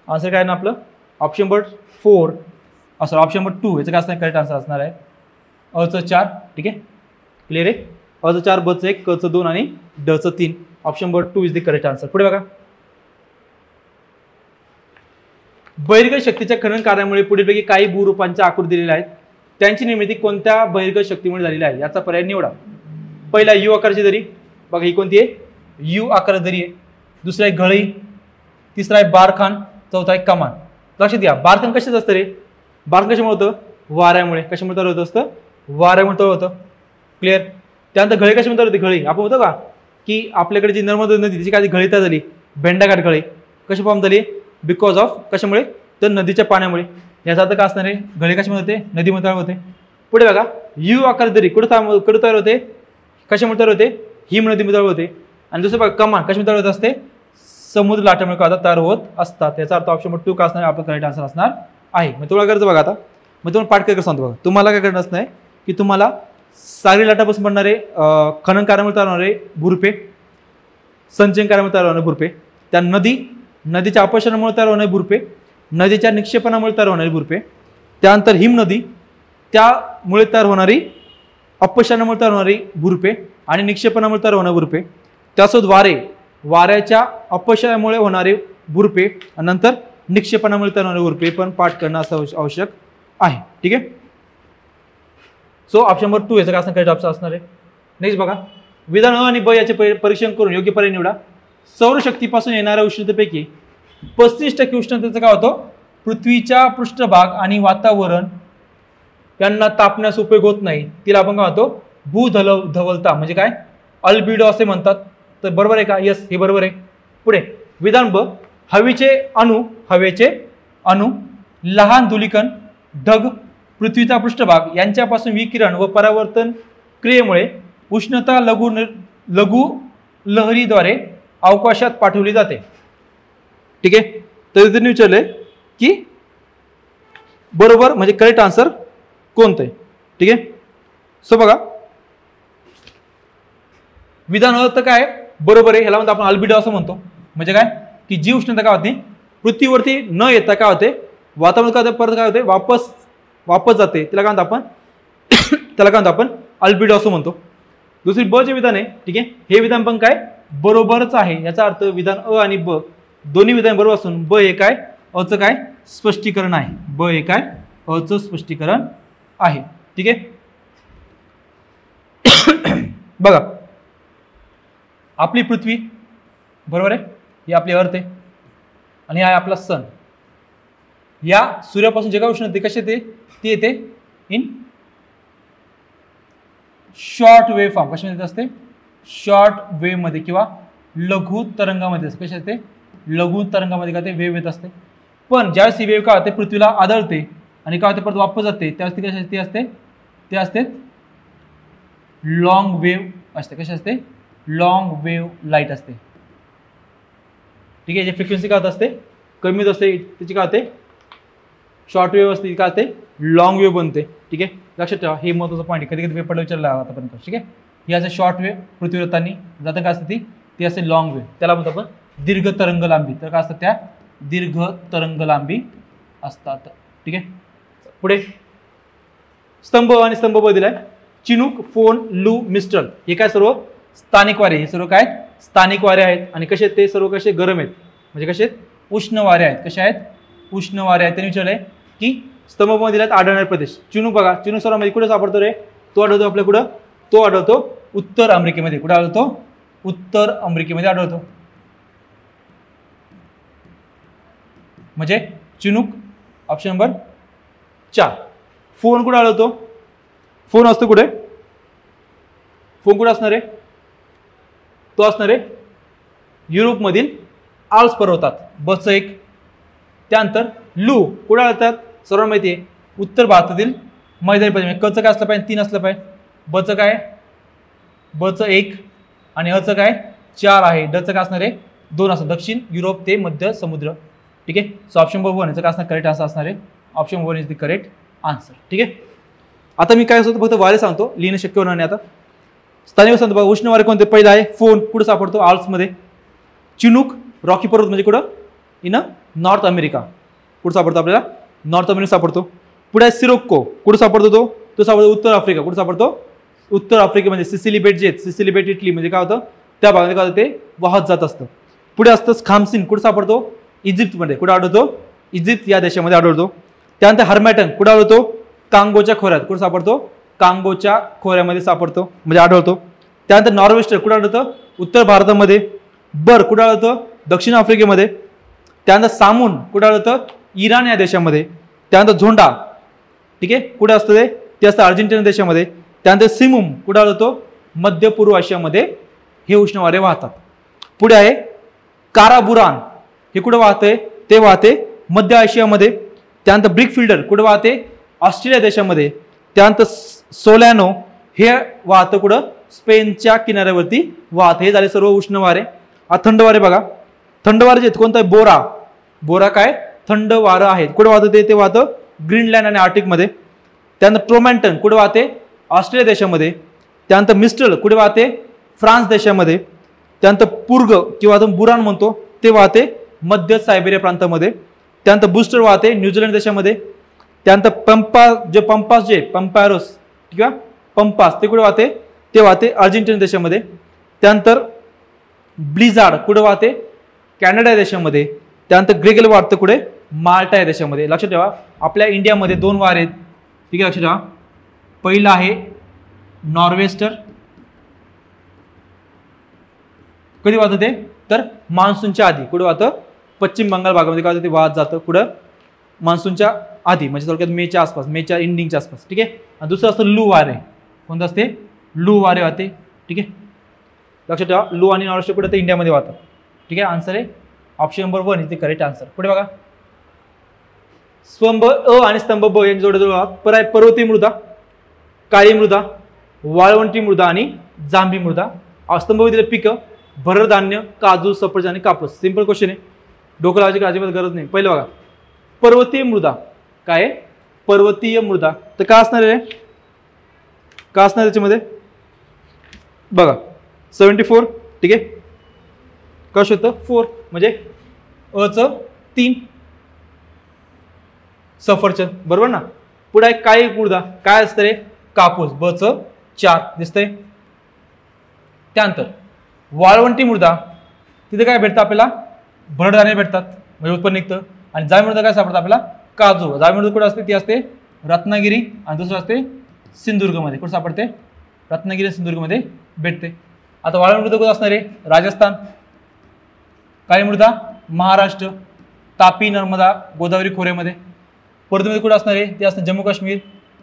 आन्सर काय ना आपलं ऑप्शन नंबर 4 असं, ऑप्शन नंबर 2 याचं काय असणार, करेक्ट आन्सर असणार आहे अचं 4. ठीक आहे, क्लिअर आहे. अचं 4, बचं 1, कचं 2 आणि डचं 3. Option number 2 is the correct answer. पुढे बघा, बहिर्गत शक्तीच्या खनन कार्यामुळे पुढीलपैकी काही भूरूपांच्या आकृती दिलेल्या आहेत, त्यांची निर्मिती कोणत्या बहिर्गत शक्तीमुळे झालेली आहे याचा पर्याय निवडा. पहिला यू आकाराची दरी, बघा ही कोणती आहे, यू आकार दरी आहे. दुसरा आहे घळई, तिसरा आहे बारखान, चौथा आहे कमान. लक्षात घ्या, बारखान कशाच असतं रे, बारखान कशामुळे होतं, वाऱ्यामुळे. कशामुळे तयार होत असतं, वाऱ्यामुळे तयार होतं. क्लिअर. त्यानंतर घळी कशामुळे तयार होते, घळी आपण होतं का की आपल्याकडे जी नर्मदा नदी त्याची काय घळी तयार झाली, भेंडाघाट घळी कशा फॉर्म झाली, बिकॉज ऑफ कशामुळे, तर नदीच्या पाण्यामुळे. याचा अर्थ काय असणार आहे, घळी कशामुळे होते, नदीमुळे तयार होते. पुढे बघा, यू आकार दरी कुठे तयार होते, कशामुळे तयार होते, हिम नदीमुळे तयार होते. आणि दुसरं बघा कमान कशामुळे तयार होत असते, समुद्र लाटामुळे काय तयार होत असतात. याचा अर्थ ऑप्शन नंबर 2 का असणार, आपलं करेक्ट आन्सर असणार आहे. मग तुम्हाला करायचं बघा, आता मग तुम्हाला पाठ करायचं सांगतो बघा. तुम्हाला काय करायचं नाही की तुम्हाला सागरी लाटापासून बनणारे खनन कार्यामुळे तयार होणारे भुरपे, संचयन कार्यामुळे तयार होणारे भुरपे, त्या नदीच्या अपक्षामुळे तयार होणारे भुरपे, नदीच्या निक्षेपणामुळे तयार होणारी भुरपे, त्यानंतर हिमनदी त्यामुळे तयार होणारी अपक्षामुळे तयार होणारी भुरपे आणि निक्षेपणामुळे तयार होणारे भुरपे, त्यासोबत वाऱ्याच्या अपक्षामुळे होणारे भुरपे आणि नंतर निक्षेपणामुळे तयार होणारे भुरपे पण पाठ करणं असं आवश्यक आहे. ठीक आहे. सो ऑप्शन नंबर 2 याचा काय असणार, करेक्ट ऑप्शन असणार आहे. नेक्स्ट बघा, विधान अ आणि ब याचे परीक्षण करून योग्य पर्याय निवडा. सौरशक्तीपासून येणाऱ्या उष्णतेपैकी 35% उष्णतेचा काय होतो, पृथ्वीच्या पृष्ठभाग आणि वातावरण यांना तापण्यास उपयोग होत नाही, तिला आपण काय म्हणतो, भूधवलता म्हणजे काय, अल्बिडो असे म्हणतात. तर बरोबर आहे का, यस हे बरोबर आहे. पुढे विधान ब, हवेचे अणु लहान धुलीकण ढग पृथ्वीचा पृष्ठभाग यांच्यापासून विकिरण व परावर्तन क्रियेमुळे उष्णता लघु लहरीद्वारे अवकाशात पाठवली जाते. ठीक आहे. तर त्यांनी विचारले की बरोबर म्हणजे करेक्ट आन्सर कोणतं आहे. ठीक आहे. सो बघा, विधान अर्थ काय बरोबर आहे, ह्याला म्हणतो आपण अल्बिडो असं म्हणतो. म्हणजे काय की जी उष्णता काय होते, पृथ्वीवरती न येता काय होते, वातावरण काय होते, परत काय होते, वापस जाते, त्याला काय म्हणतो आपण अल्बिडो असं म्हणतो. दुसरी ब जे विधान आहे, ठीक आहे, हे विधान पण काय बरोबरच आहे. याचा अर्थ विधान अ आणि ब दोन्ही विधान बरोबर असून ब हे काय अचं काय स्पष्टीकरण आहे, ब हे काय अचं स्पष्टीकरण आहे. ठीक आहे. बघा, आपली पृथ्वी बरोबर आहे, ही आपली अर्थ आहे आणि हा आपला सन. या सूर्यापासून जे काय उष्णता येते कशी येते, ती येते इन शॉर्ट वेव्ह फॉर्म. कशामध्ये येत असते, शॉर्ट वेव्ह मध्ये किंवा लघु तरंगामध्ये. कशा येते, लघु तरंगामध्ये काय ते वेव्ह येत असते. पण ज्यावेळेस ही वेव्ह काय होते, पृथ्वीला आदळते आणि काय होते, परत वापस जाते, त्यावेळेस ती कशी ते असते लॉंग वेव्ह असते. कशी असते, लॉंग वेव्ह लाईट असते. ठीक आहे. जे फ्रिक्वेन्सी काय होत असते, कमीच असते, त्याची काय होते, शॉर्ट वेव्ह असते, काय असते, लॉंग वेव्ह बनते. ठीक आहे. लक्षात ठेवा, हे महत्त्वाचं पॉईंट आहे, कधी कधी पेपरला विचारला आतापर्यंत. ठीक आहे. ही असते शॉर्ट वेव्ह, पृथ्वीवरतानी जातं काय असते ती असते लॉंग वेव्ह, त्याला म्हणतो आपण दीर्घ तरंग लांबी. तर काय असतात त्या दीर्घ तरंग लांबी असतात. ठीक आहे. पुढे स्तंभ आणि स्तंभ ब दिलाय. चिनूक, फोन, लू, मिस्टल हे काय सर्व स्थानिक वारे, हे सर्व काय स्थानिक वारे आहेत. आणि कसे ते सर्व कसे गरम आहेत, म्हणजे कसे उष्ण वारे आहेत. कसे आहेत, उष्ण वारे आहेत. त्यांनी विचारलंय की स्तंभमध्ये दिलात आढळणारे प्रदेश. चिनूक बघा, चिनूक सर्वांमध्ये कुठे सापडतो रे, तो आढळतो आपल्या कुठं, तो आढळतो उत्तर अमेरिकेमध्ये. कुठे आढळतो, उत्तर अमेरिकेमध्ये आढळतो. म्हणजे चिनूक ऑप्शन नंबर 4. फोन कुठे आढळतो, फोन असतो कुठे, फोन कुठे असणार आहे, तो असणार आहे युरोपमधील आल्प्स पर्वतात. बचं 1. त्यानंतर लू कुठे आढळतात, सर्वांना माहिती आहे उत्तर भारतातील मैदानी प्रदेश. कचं काय असलं पाहिजे, 3 असलं पाहिजे. बचं काय, बचं 1 आणि अचं काय 4 आहे. डचं काय असणार आहे 2 असं, दक्षिण युरोप ते मध्य समुद्र. ठीक आहे. सो ऑप्शन नंबर 1 याचं काय असणार, करेक्ट आन्सर असणार आहे. Option 1 is the correct answer. ठीक आहे. आता मी काय सांगतो, फक्त वारे सांगतो, लिहिणं शक्य होणार नाही. आता स्थानिक सांगतो बघा, उष्ण वारे कोणते, पहिला आहे फोन, कुठे सापडतो आल्प्समध्ये. चिनूक रॉकी पर्वत म्हणजे कुठं इन नॉर्थ अमेरिका, कुठं सापडतो आपल्याला नॉर्थ अमेरिका सापडतो. पुढे आहे सिरोक्को, कुठं सापडतो तो सापडतो उत्तर आफ्रिका, कुठं सापडतो उत्तर आफ्रिकेमध्ये. सिसिली बेट जे सिसिली बेट इटली म्हणजे काय होतं त्या भागामध्ये काय होतं ते वाहत जात असतं. पुढे असतं खामसिन, कुठं सापडतो इजिप्तमध्ये, कुठं आढळतो इजिप्त या देशामध्ये आढळतो. त्यानंतर हर्मॅटन कुठं आढळतो कांगोच्या खोऱ्यात, कुठं सापडतो कांगोच्या खोऱ्यामध्ये सापडतो म्हणजे आढळतो. त्यानंतर नॉर्वेस्टर कुठं आढळतं उत्तर भारतामध्ये. बर कुठं आढळतं दक्षिण आफ्रिकेमध्ये. त्यानंतर सामून कुठं आढळतं इराण या देशामध्ये. त्यानंतर झोंडा ठीक आहे कुठे असतं ते असतं अर्जेंटिना देशामध्ये. त्यानंतर सिमुम कुठं आढळतो मध्य पूर्व आशियामध्ये हे उष्ण वारे वाहतात. पुढे आहे काराबुरान, हे कुठं वाहतंय ते वाहते मध्य आशियामध्ये. त्यानंतर ब्रिक फिल्डर कुठं वाहते ऑस्ट्रेलिया देशामध्ये. त्यानंतर सोलॅनो हे वाहतं कुठं स्पेनच्या किनाऱ्यावरती वाहत. हे झाले सर्व उष्ण वारे. थंड वारे बघा, थंड वारे जे कोणतं आहे बोरा, बोरा काय थंड वारं आहे. कुठं वाहतं ते वाहतं ग्रीनलँड आणि आर्टिकमध्ये. त्यानंतर ट्रोमॅन्टन कुठं वाहते ऑस्ट्रेलिया देशामध्ये. त्यानंतर मिस्टल कुठे वाहते फ्रान्स देशामध्ये. त्यानंतर पूर्ग किंवा आपण बुरान म्हणतो ते वाहते मध्य सायबेरिया प्रांतामध्ये. त्यानंतर बुस्टर वाहते न्यूझीलंड देशामध्ये. त्यानंतर पंपास जे पंपायरोस किंवा पंपास ते कुठे वाहते ते वाहते अर्जेंटिना देशामध्ये. त्यानंतर ब्लिझार्ड कुठे वाहते कॅनडा देशामध्ये. त्यानंतर ग्रेगल वाहतं कुठे माल्टा या देशामध्ये. लक्षात ठेवा आपल्या इंडियामध्ये 2 वारे आहेत ठीक आहे लक्षात ठेवा. पहिलं आहे नॉर्वेस्टर, कधी वाहतं ते तर मान्सूनच्या आधी. कुठं वाहतं पश्चिम बंगाल भागामध्ये काय होतं ते वाहत जातं कुठं मान्सूनच्या आधी म्हणजे थोडक्यात मेच्या आसपास, मेच्या एंडिंगच्या आसपास ठीक आहे. आणि दुसरं असतं लू वारे, कोणतं असते लू वारे वाहते ठीक आहे लक्षात ठेवा. लू आणि नॉर्वेस्टर कुठे ते इंडियामध्ये वाहतात ठीक आहे. आन्सर आहे option number 1 is the correct answer. पुढे बघा स्तंभ अ आणि स्तंभ ब यांच्या जोड्या पर्वतीय मृदा, काळी मृदा, वाळवंटी मृदा आणि जांभी मृदा. स्तंभ दिले पिकं भरड धान्य, काजू, सफरचंद आणि कापूस. सिंपल क्वेश्चन आहे, डोकं लावायची अजिबात गरज नाही. पहिलं बघा पर्वतीय मृदा काय आहे पर्वतीय मृदा तर का असणार आहे का असणार त्याच्यामध्ये बघा 74 ठीक आहे. कश होतं 4 म्हणजे अचं 3 सफरचंद बरोबर ना. पुढे आहे काळी मृदा काय असतं रे कापूस, बचं 4 दिसतंय. त्यानंतर वाळवंटी मृदा तिथे काय भेटतं आपल्याला भरडधान्य भेटतात म्हणजे उत्पन्न निघतं. आणि जांभी मृदा काय सापडतं आपल्याला काजू. जांभी मृदा कुठे असते ती असते रत्नागिरी आणि दुसरं असते सिंधुदुर्गमध्ये. कुठे सापडते रत्नागिरी आणि सिंधुदुर्गमध्ये भेटते. आता वाळवंटी मृदा कुठे असणार आहे राजस्थान. काळी मृदा महाराष्ट्र, तापी, नर्मदा, गोदावरी खोऱ्यामध्ये. पर्वतीमध्ये कुठे असणार आहे ते असतं जम्मू काश्मीर,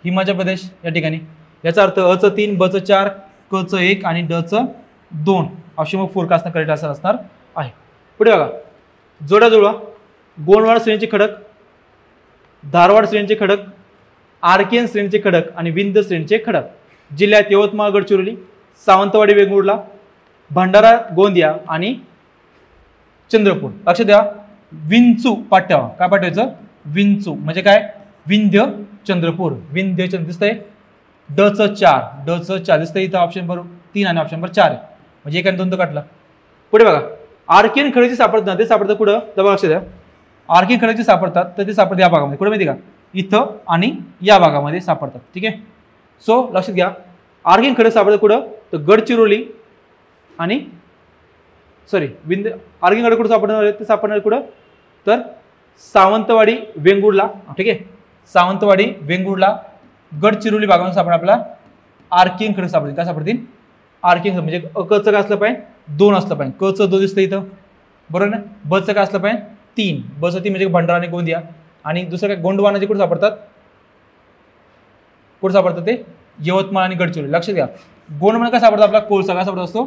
हिमाचल प्रदेश या ठिकाणी. याचा अर्थ अचं 3 बचं 4 कचं 1 आणि डचं 2 ऑप्शन 4 का असणार करेक्ट आन्सर असणार आहे. पुढे बघा जोड्या जुळवा. गोंडवाड श्रेणीचे खडक, धारवाड श्रेणीचे खडक, आर्कियन श्रेणीचे खडक आणि विंध्य श्रेणीचे खडक. जिल्ह्यात यवतमाळ, गडचिरोली, सावंतवाडी, वेंगुर्ला, भंडारा, गोंदिया आणि चंद्रपूर. लक्षात द्या विंचू पाठ्यावा काय पाठवायचं विंचू म्हणजे काय विंध्य चंद्रपूर. विंध्य चंद्र दिसतंय डचं 4 दिसतंय इथं ऑप्शन नंबर 3 आणि ऑप्शन नंबर 4 आहे म्हणजे 1 आणि 2 तर काढला. पुढे बघा आर्कियन खडक सापडतात ते सापडतं कुठं तर लक्षात द्या आर्कियन खडक सापडतात तर ते सापडतात या भागामध्ये. कुठे माहिती का इथं आणि या भागामध्ये सापडतात ठीक आहे. सो लक्षात घ्या आर्कियन खडक सापडतात कुठं तर गडचिरोली आणि सॉरी विंध्य. आर्कियन खडक कुठं सापडणार ते सापडणार कुठं तर सावंतवाडी, वेंगुर्ला ठीक आहे. सावंतवाडी, वेंगुर्ला, गडचिरोली भागामध्ये सापडणार आपल्याला आर्कियन खडक सापडतील. काय सापडतील आर्कियन म्हणजे कचं काय असलं पाहिजे 2 असलं पाहिजे. कचं 2 दिसतं इथं बरोबर ना. बचं काय असलं पाहिजे 3 बचं 3 म्हणजे भंडारा आणि गोंदिया. आणि दुसरं काय गोंडवानाचे कुठे सापडतात कुठे सापडतात ते यवतमाळ आणि गडचिरोली. लक्षात घ्या गोंडवाना काय सापडतं आपला कोळसा काय सापडत असतो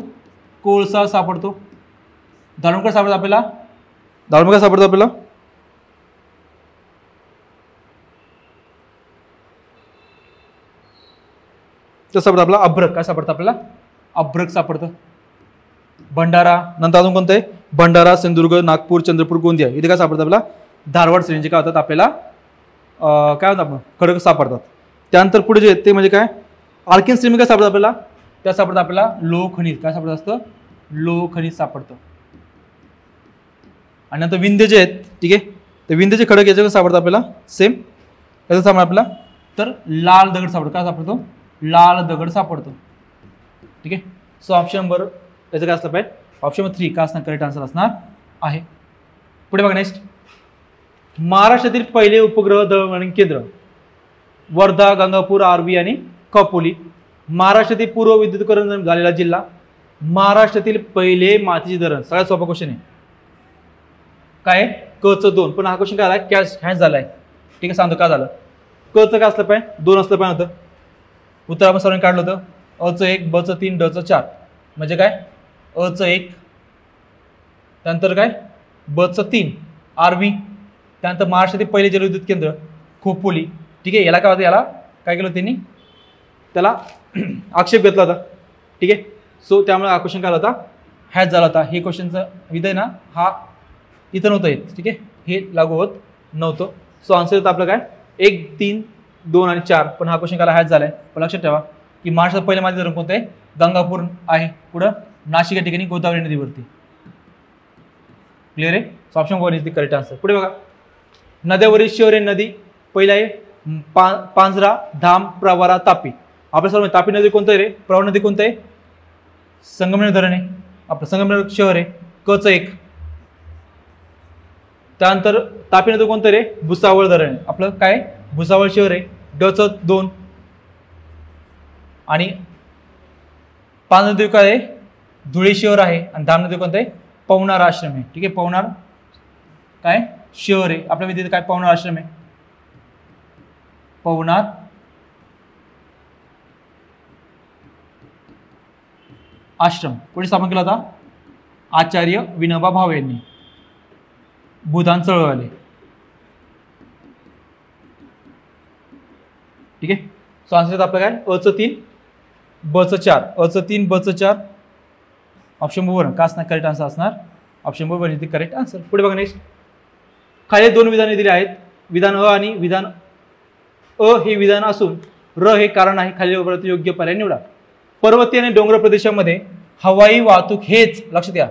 कोळसा सापडतो. दारुणकर सापडतं आपल्याला दारुण काय सापडतं आपल्याला तर सापडतं आपला अभ्रक. काय सापडतं आपल्याला अभ्रक सापडतं. भंडारा नंतर अजून कोणतं आहे भंडारा, सिंधुदुर्ग, नागपूर, चंद्रपूर, गोंदिया इथे काय सापडतं आपल्याला धारवाड श्रेणीचे काय होतात आपल्याला काय होतं आपण खडक सापडतात. त्यानंतर पुढे जे ते म्हणजे काय आर्कियन श्रेणी काय सापडतं आपल्याला त्या सापडतं आपल्याला लोह खनिज. काय सापडत असतं लोह खनिज सापडतं. आणि नंतर विंध्य जे आहेत, ठीक आहे, तर विंध्यचे खडक याच्याकडे सापडतं आपल्याला सेम याचं सापडतं आपल्याला, तर लाल दगड सापडतो. काय सापडतो? लाल दगड सापडतो. ठीक आहे. सो ऑप्शन नंबर याचं काय असलं पाहिजे? ऑप्शन नंबर 3 का असणार करेक्ट आन्सर असणार आहे. पुढे बघा नेक्स्ट, महाराष्ट्रातील पहिले उपग्रह दळणवळण केंद्र वर्धा, गंगापूर, आर्वी आणि खोपोली. महाराष्ट्रातील पूर्व विद्युतीकरण झालेला जिल्हा. महाराष्ट्रातील पहिले मातीचे धरण. सगळ्यात सोपा क्वेश्चन आहे. काय क च 2, पण हा क्वेश्चन काय आलाय? कॅश हँड झालाय. ठीक आहे, सांगतो का झालं. क च काय असलं पाहिजे? 2 असलं पाहिजे होतं. उत्तर आपण सर्वांनी काढलं होतं. अ च 1, ब च 3, ड च 4. म्हणजे काय? अ च 1, त्यानंतर काय? ब च 3 आर्वी, त्यानंतर महाराष्ट्रातील पहिले जलविद्युत केंद्र खोपोली. ठीक आहे. याला काय होतं? याला काय केलं त्यांनी? त्याला आक्षेप घेतला होता. ठीक आहे. सो त्यामुळे हा क्वेश्चन काय होता? हॅच झाला होता. हे क्वेश्चनचं विधान ना हा इथं नव्हतं येत. ठीक आहे, हे लागू होत नव्हतं. सो आन्सर होतं आपलं काय? 1, 3, 2 आणि 4. पण हा क्वेश्चन काय हॅच झालाय. पण लक्षात ठेवा की महाराष्ट्रात पहिलं माती धरण कोणतं आहे? गंगापूर आहे. पुढं नाशिक या ठिकाणी गोदावरी नदीवरती. क्लिअर आहे. So option 1 is the correct answer. पुढे बघा, नद्यावरील शहरे नदी पहिला आहे पांझरा, धाम, प्रवरा, तापी. आपल्या सर्व तापी नदी कोणतं आहे रे? प्रवरा नदी कोणतं आहे? संगमनेर धरण आहे. आपलं संगमनेर शहर आहे. क च 1. त्यानंतर तापी नदी कोणतं रे? भुसावळ धरण आहे. आपलं काय? भुसावळ शहर आहे. ड च 2. आणि पांझरा नदी काय आहे? धुळे शहर आहे. आणि धाम नदी कोणतं आहे? पवनार आश्रम आहे. ठीक आहे, पवनार काय शहर आहे. आपल्या विद्येत काय? पवनार आश्रम आहे. पवनार आश्रम कोणी स्थापन केला होता? आचार्य विनोबा भावे यांनी. भूदान चळवळी. ठीक आहे. सो आन्सर आपलं काय? अ च 3, ब च 4. अ च 3, ब च 4. ऑप्शन नंबर 1 का असणार करेक्ट आन्सर असणार? Option number 1 is the correct answer. पुढे बघा नेक्स्ट, खाली 2 विधाने दिली आहेत. विधान अ आणि विधान अ हे विधान असून र हे कारण आहे. खाली योग्य पर्याय निवडा. पर्वतीय आणि डोंगर प्रदेशामध्ये हवाई वाहतूक हेच, लक्षात घ्या,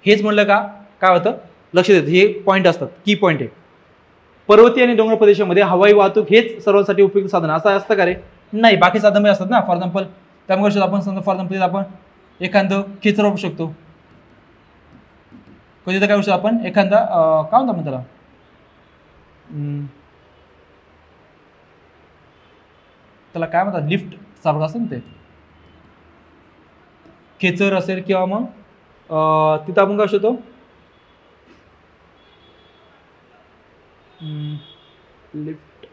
हेच म्हणलं का काय होतं? लक्षात येतं. हे पॉईंट असतात, की पॉईंट आहे. पर्वतीय आणि डोंगर प्रदेशामध्ये हवाई वाहतूक हेच सर्वांसाठी उपयुक्त साधन असं असतं का रे? नाही, बाकी साधन असतात ना. फॉर एक्झाम्पल त्यामुळे आपण समजा फॉर एक्झाम्पल आपण एखादं खेचर वापरू शकतो. कधी तर काय होऊ शकतो आपण एखादा काय म्हणतो आपण त्याला, त्याला काय म्हणतात? लिफ्ट चालवत असेल ते खेचर असेल किंवा मग तिथं आपण काय शकतो? लिफ्ट.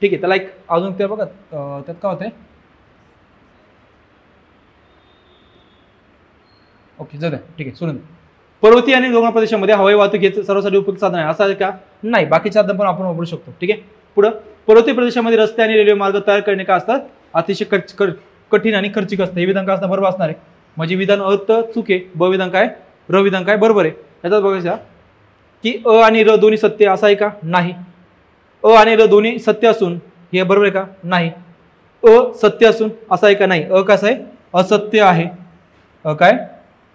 ठीक आहे, त्याला एक अजून ते बघा त्यात काय होतंय. ओके, जाऊ द्या. ठीक आहे, सोडून. पर्वतीय आणि डोंगर प्रदेशामध्ये हवाई वाहतूक हे सर्वांसाठी उपयुक्त साधन आहे असं आहे का? नाही, बाकीचे साधन पण आपण वापरू शकतो. ठीक आहे. पुढं, पर्वतीय प्रदेशामध्ये रस्ते आणि रेल्वे मार्ग तयार करणे का असतात? अतिशय कठीण आणि खर्चिक असतं. हे विधान काय असणार? बरोबर असणार आहे. म्हणजे विधान अ तर चूक आहे, ब विधान काय, र विधान काय बरोबर आहे. याच्यात बघायचं की अ आणि र दोन्ही सत्य असं आहे का? नाही. अ आणि र दोन्ही सत्य असून हे बरोबर आहे का? नाही. अ सत्य असून असं आहे का? नाही. अ कसं आहे? असत्य आहे. अ काय?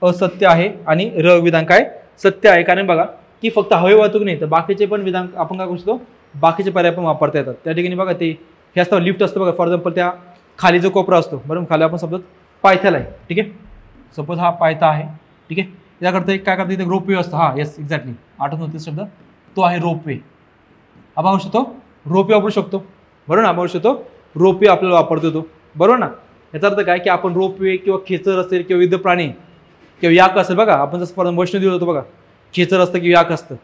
असत्य आहे. आणि र विधान काय? सत्य आहे. कारण बघा की फक्त हवाई वाहतूक नाही तर बाकीचे पण विधान आपण काय करू शकतो? बाकीचे पर्याय पण वापरता येतात. त्या ठिकाणी बघा ते हे असतं लिफ्ट असतं बघा. फॉर एक्झाम्पल त्या खाली जो कोपरा असतो बरोबर, खाली आपण समजत पायथ्याला आहे. ठीक आहे, सपोज हा पायथा आहे. ठीक आहे, त्याकरता काय करता इथे रोपवे असतो. हा येस एक्झॅक्टली आठवत नव्हते शब्द, तो आहे रोपवे. आपण वापरू शकतो रोपवे वापरू शकतो बरोबर ना. आपण वापरू शकतो रोपवे आपल्याला वापरतो तो बरोबर ना. याचा अर्थ काय की आपण रोपवे किंवा खेचर असेल किंवा विविध प्राणी किंवा याक असेल बघा, आपण जसं फॉर वैष्णोदेवी होतो बघा, खेचर असतं किंवा याक असतं.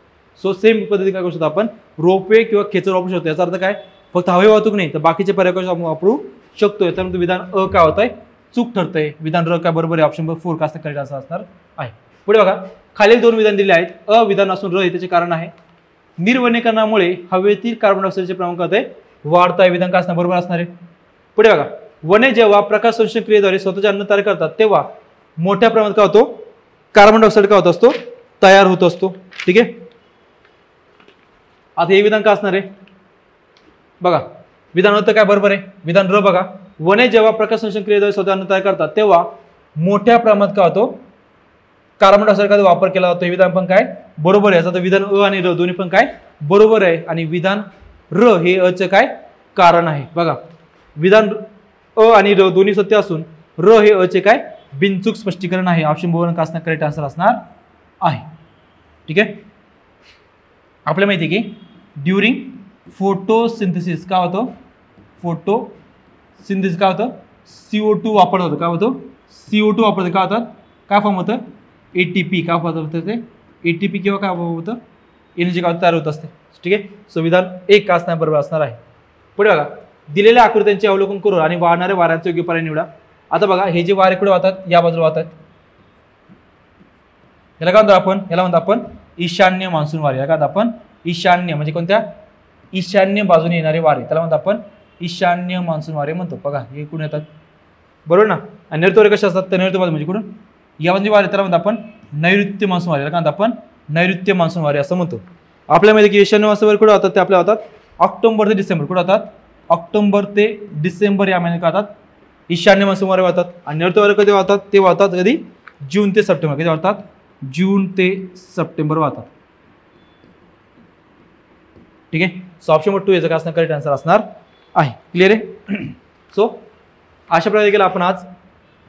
सो सेम पद्धती काय करू शकतो आपण? रोपवे किंवा खेचर वापरू शकतो. याचा अर्थ काय? फक्त हवाई वाहतूक नाही तर बाकीचे पर्याय आपण वापरू शकतो. याच्यानंतर विधान अ काय होत आहे? चूक ठरतंय. विधान र काय बरोबर आहे? ऑप्शन नंबर 4 कास्त करेक्ट असं असणार आहे. पुढे बघा, खालील 2 विधान दिले आहेत. अ विधान असून र त्याचे कारण आहे निर्वनीकरणामुळे हवेतील कार्बन डायऑक्साईडचे प्रमाण काय होते? वाढत आहे. विधान काय असणार? बरोबर असणार आहे. पुढे बघा, वने जेव्हा प्रकाश संश्लेषण क्रियेद्वारे स्वतःचे अन्न तयार करतात तेव्हा मोठ्या प्रमाणात काय होतो? कार्बन डायऑक्साईड काय होत असतो? तयार होत असतो. ठीक आहे. आता हे विधान काय असणार आहे? बघा, विधान होतं काय बरोबर आहे? विधान र बघा, वने जेव्हा प्रकाश संश्लेषण क्रियेद्वारे स्वतः अन्न तयार करतात तेव्हा मोठ्या प्रमाणात काय होतो? कार्बन डायऑक्साईडचा वापर केला जातो हे विधान पण काय बरोबर आहे. याचा तर विधान अ आणि र दोन्ही पण काय बरोबर आहे आणि विधान र हे अ चे काय कारण आहे. बघा विधान अ आणि र दोन्ही सत्य असून र हे अ चे काय बिनचूक स्पष्टीकरण आहे. ऑप्शन ब वन असणार करेक्ट आन्सर असणार आहे. ठीक आहे. आपल्याला माहिती आहे की ड्युरिंग फोटोसिंथेसिस काय होतं फोटोसिंथेसिस काय होतं CO2 वापरत होतं. काय होतं CO2 वापरतं काय होतात काय फॉर्म होतं ATP काय होतं ते ATP किंवा काय होतं एनर्जी काय तयार होत असते. ठीक आहे. संविधान एक का असणार बरोबर असणार आहे. पुढे बघा दिलेल्या आकृत्यांचे अवलोकन करून आणि वाहणाऱ्या वाऱ्यांचे योग्य पर्याय निवडा. आता बघा हे जे वारे कुठे वाहतात या बाजूला वाहतात याला काय म्हणतो आपण ईशान्य मान्सून वारे. याला काय म्हणतो आपण ईशान्य म्हणजे कोणत्या ईशान्य बाजूने येणारे वारे त्याला म्हणतो आपण ईशान्य मान्सून वारे म्हणतो. बघा हे कुठून येतात बरोबर ना. आणि नैऋत्य वारे कसे असतात तर नैऋत्य बाजू म्हणजे कुठून या म्हणजे वारे त्याला म्हणतो आपण नैऋत्य मान्सून वारे. याला काय म्हणतो आपण नैऋत्य मान्सून वारे असं म्हणतो. आपल्या माहिती की ईशान्य मान्सून वारे कुठे होतात ते आपल्या होतात ऑक्टोबर ते डिसेंबर कुठे होतात ऑक्टोबर ते डिसेंबर या महिन्यात होतात ईशान्य मान्सून वारे वाहतात. आणि नैऋत्य वारे कधी वाहतात ते वाहतात कधी जून ते सप्टेंबर. कधी वाहतात जून ते सप्टेंबर वाहतात. ठीक आहे. सो ऑप्शन नंबर 2 याचा काय असणार करेक्ट आन्सर असणार आहे. क्लिअर आहे. सो अशा प्रकारे केला आपण आज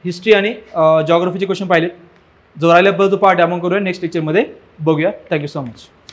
हिस्ट्री आणि जॉग्राफीचे क्वेश्चन पाहिलेत. जो राहिल्याबद्दल पार्ट आपण करूया नेक्स्ट लेक्चरमध्ये बघूया. Thank you so much.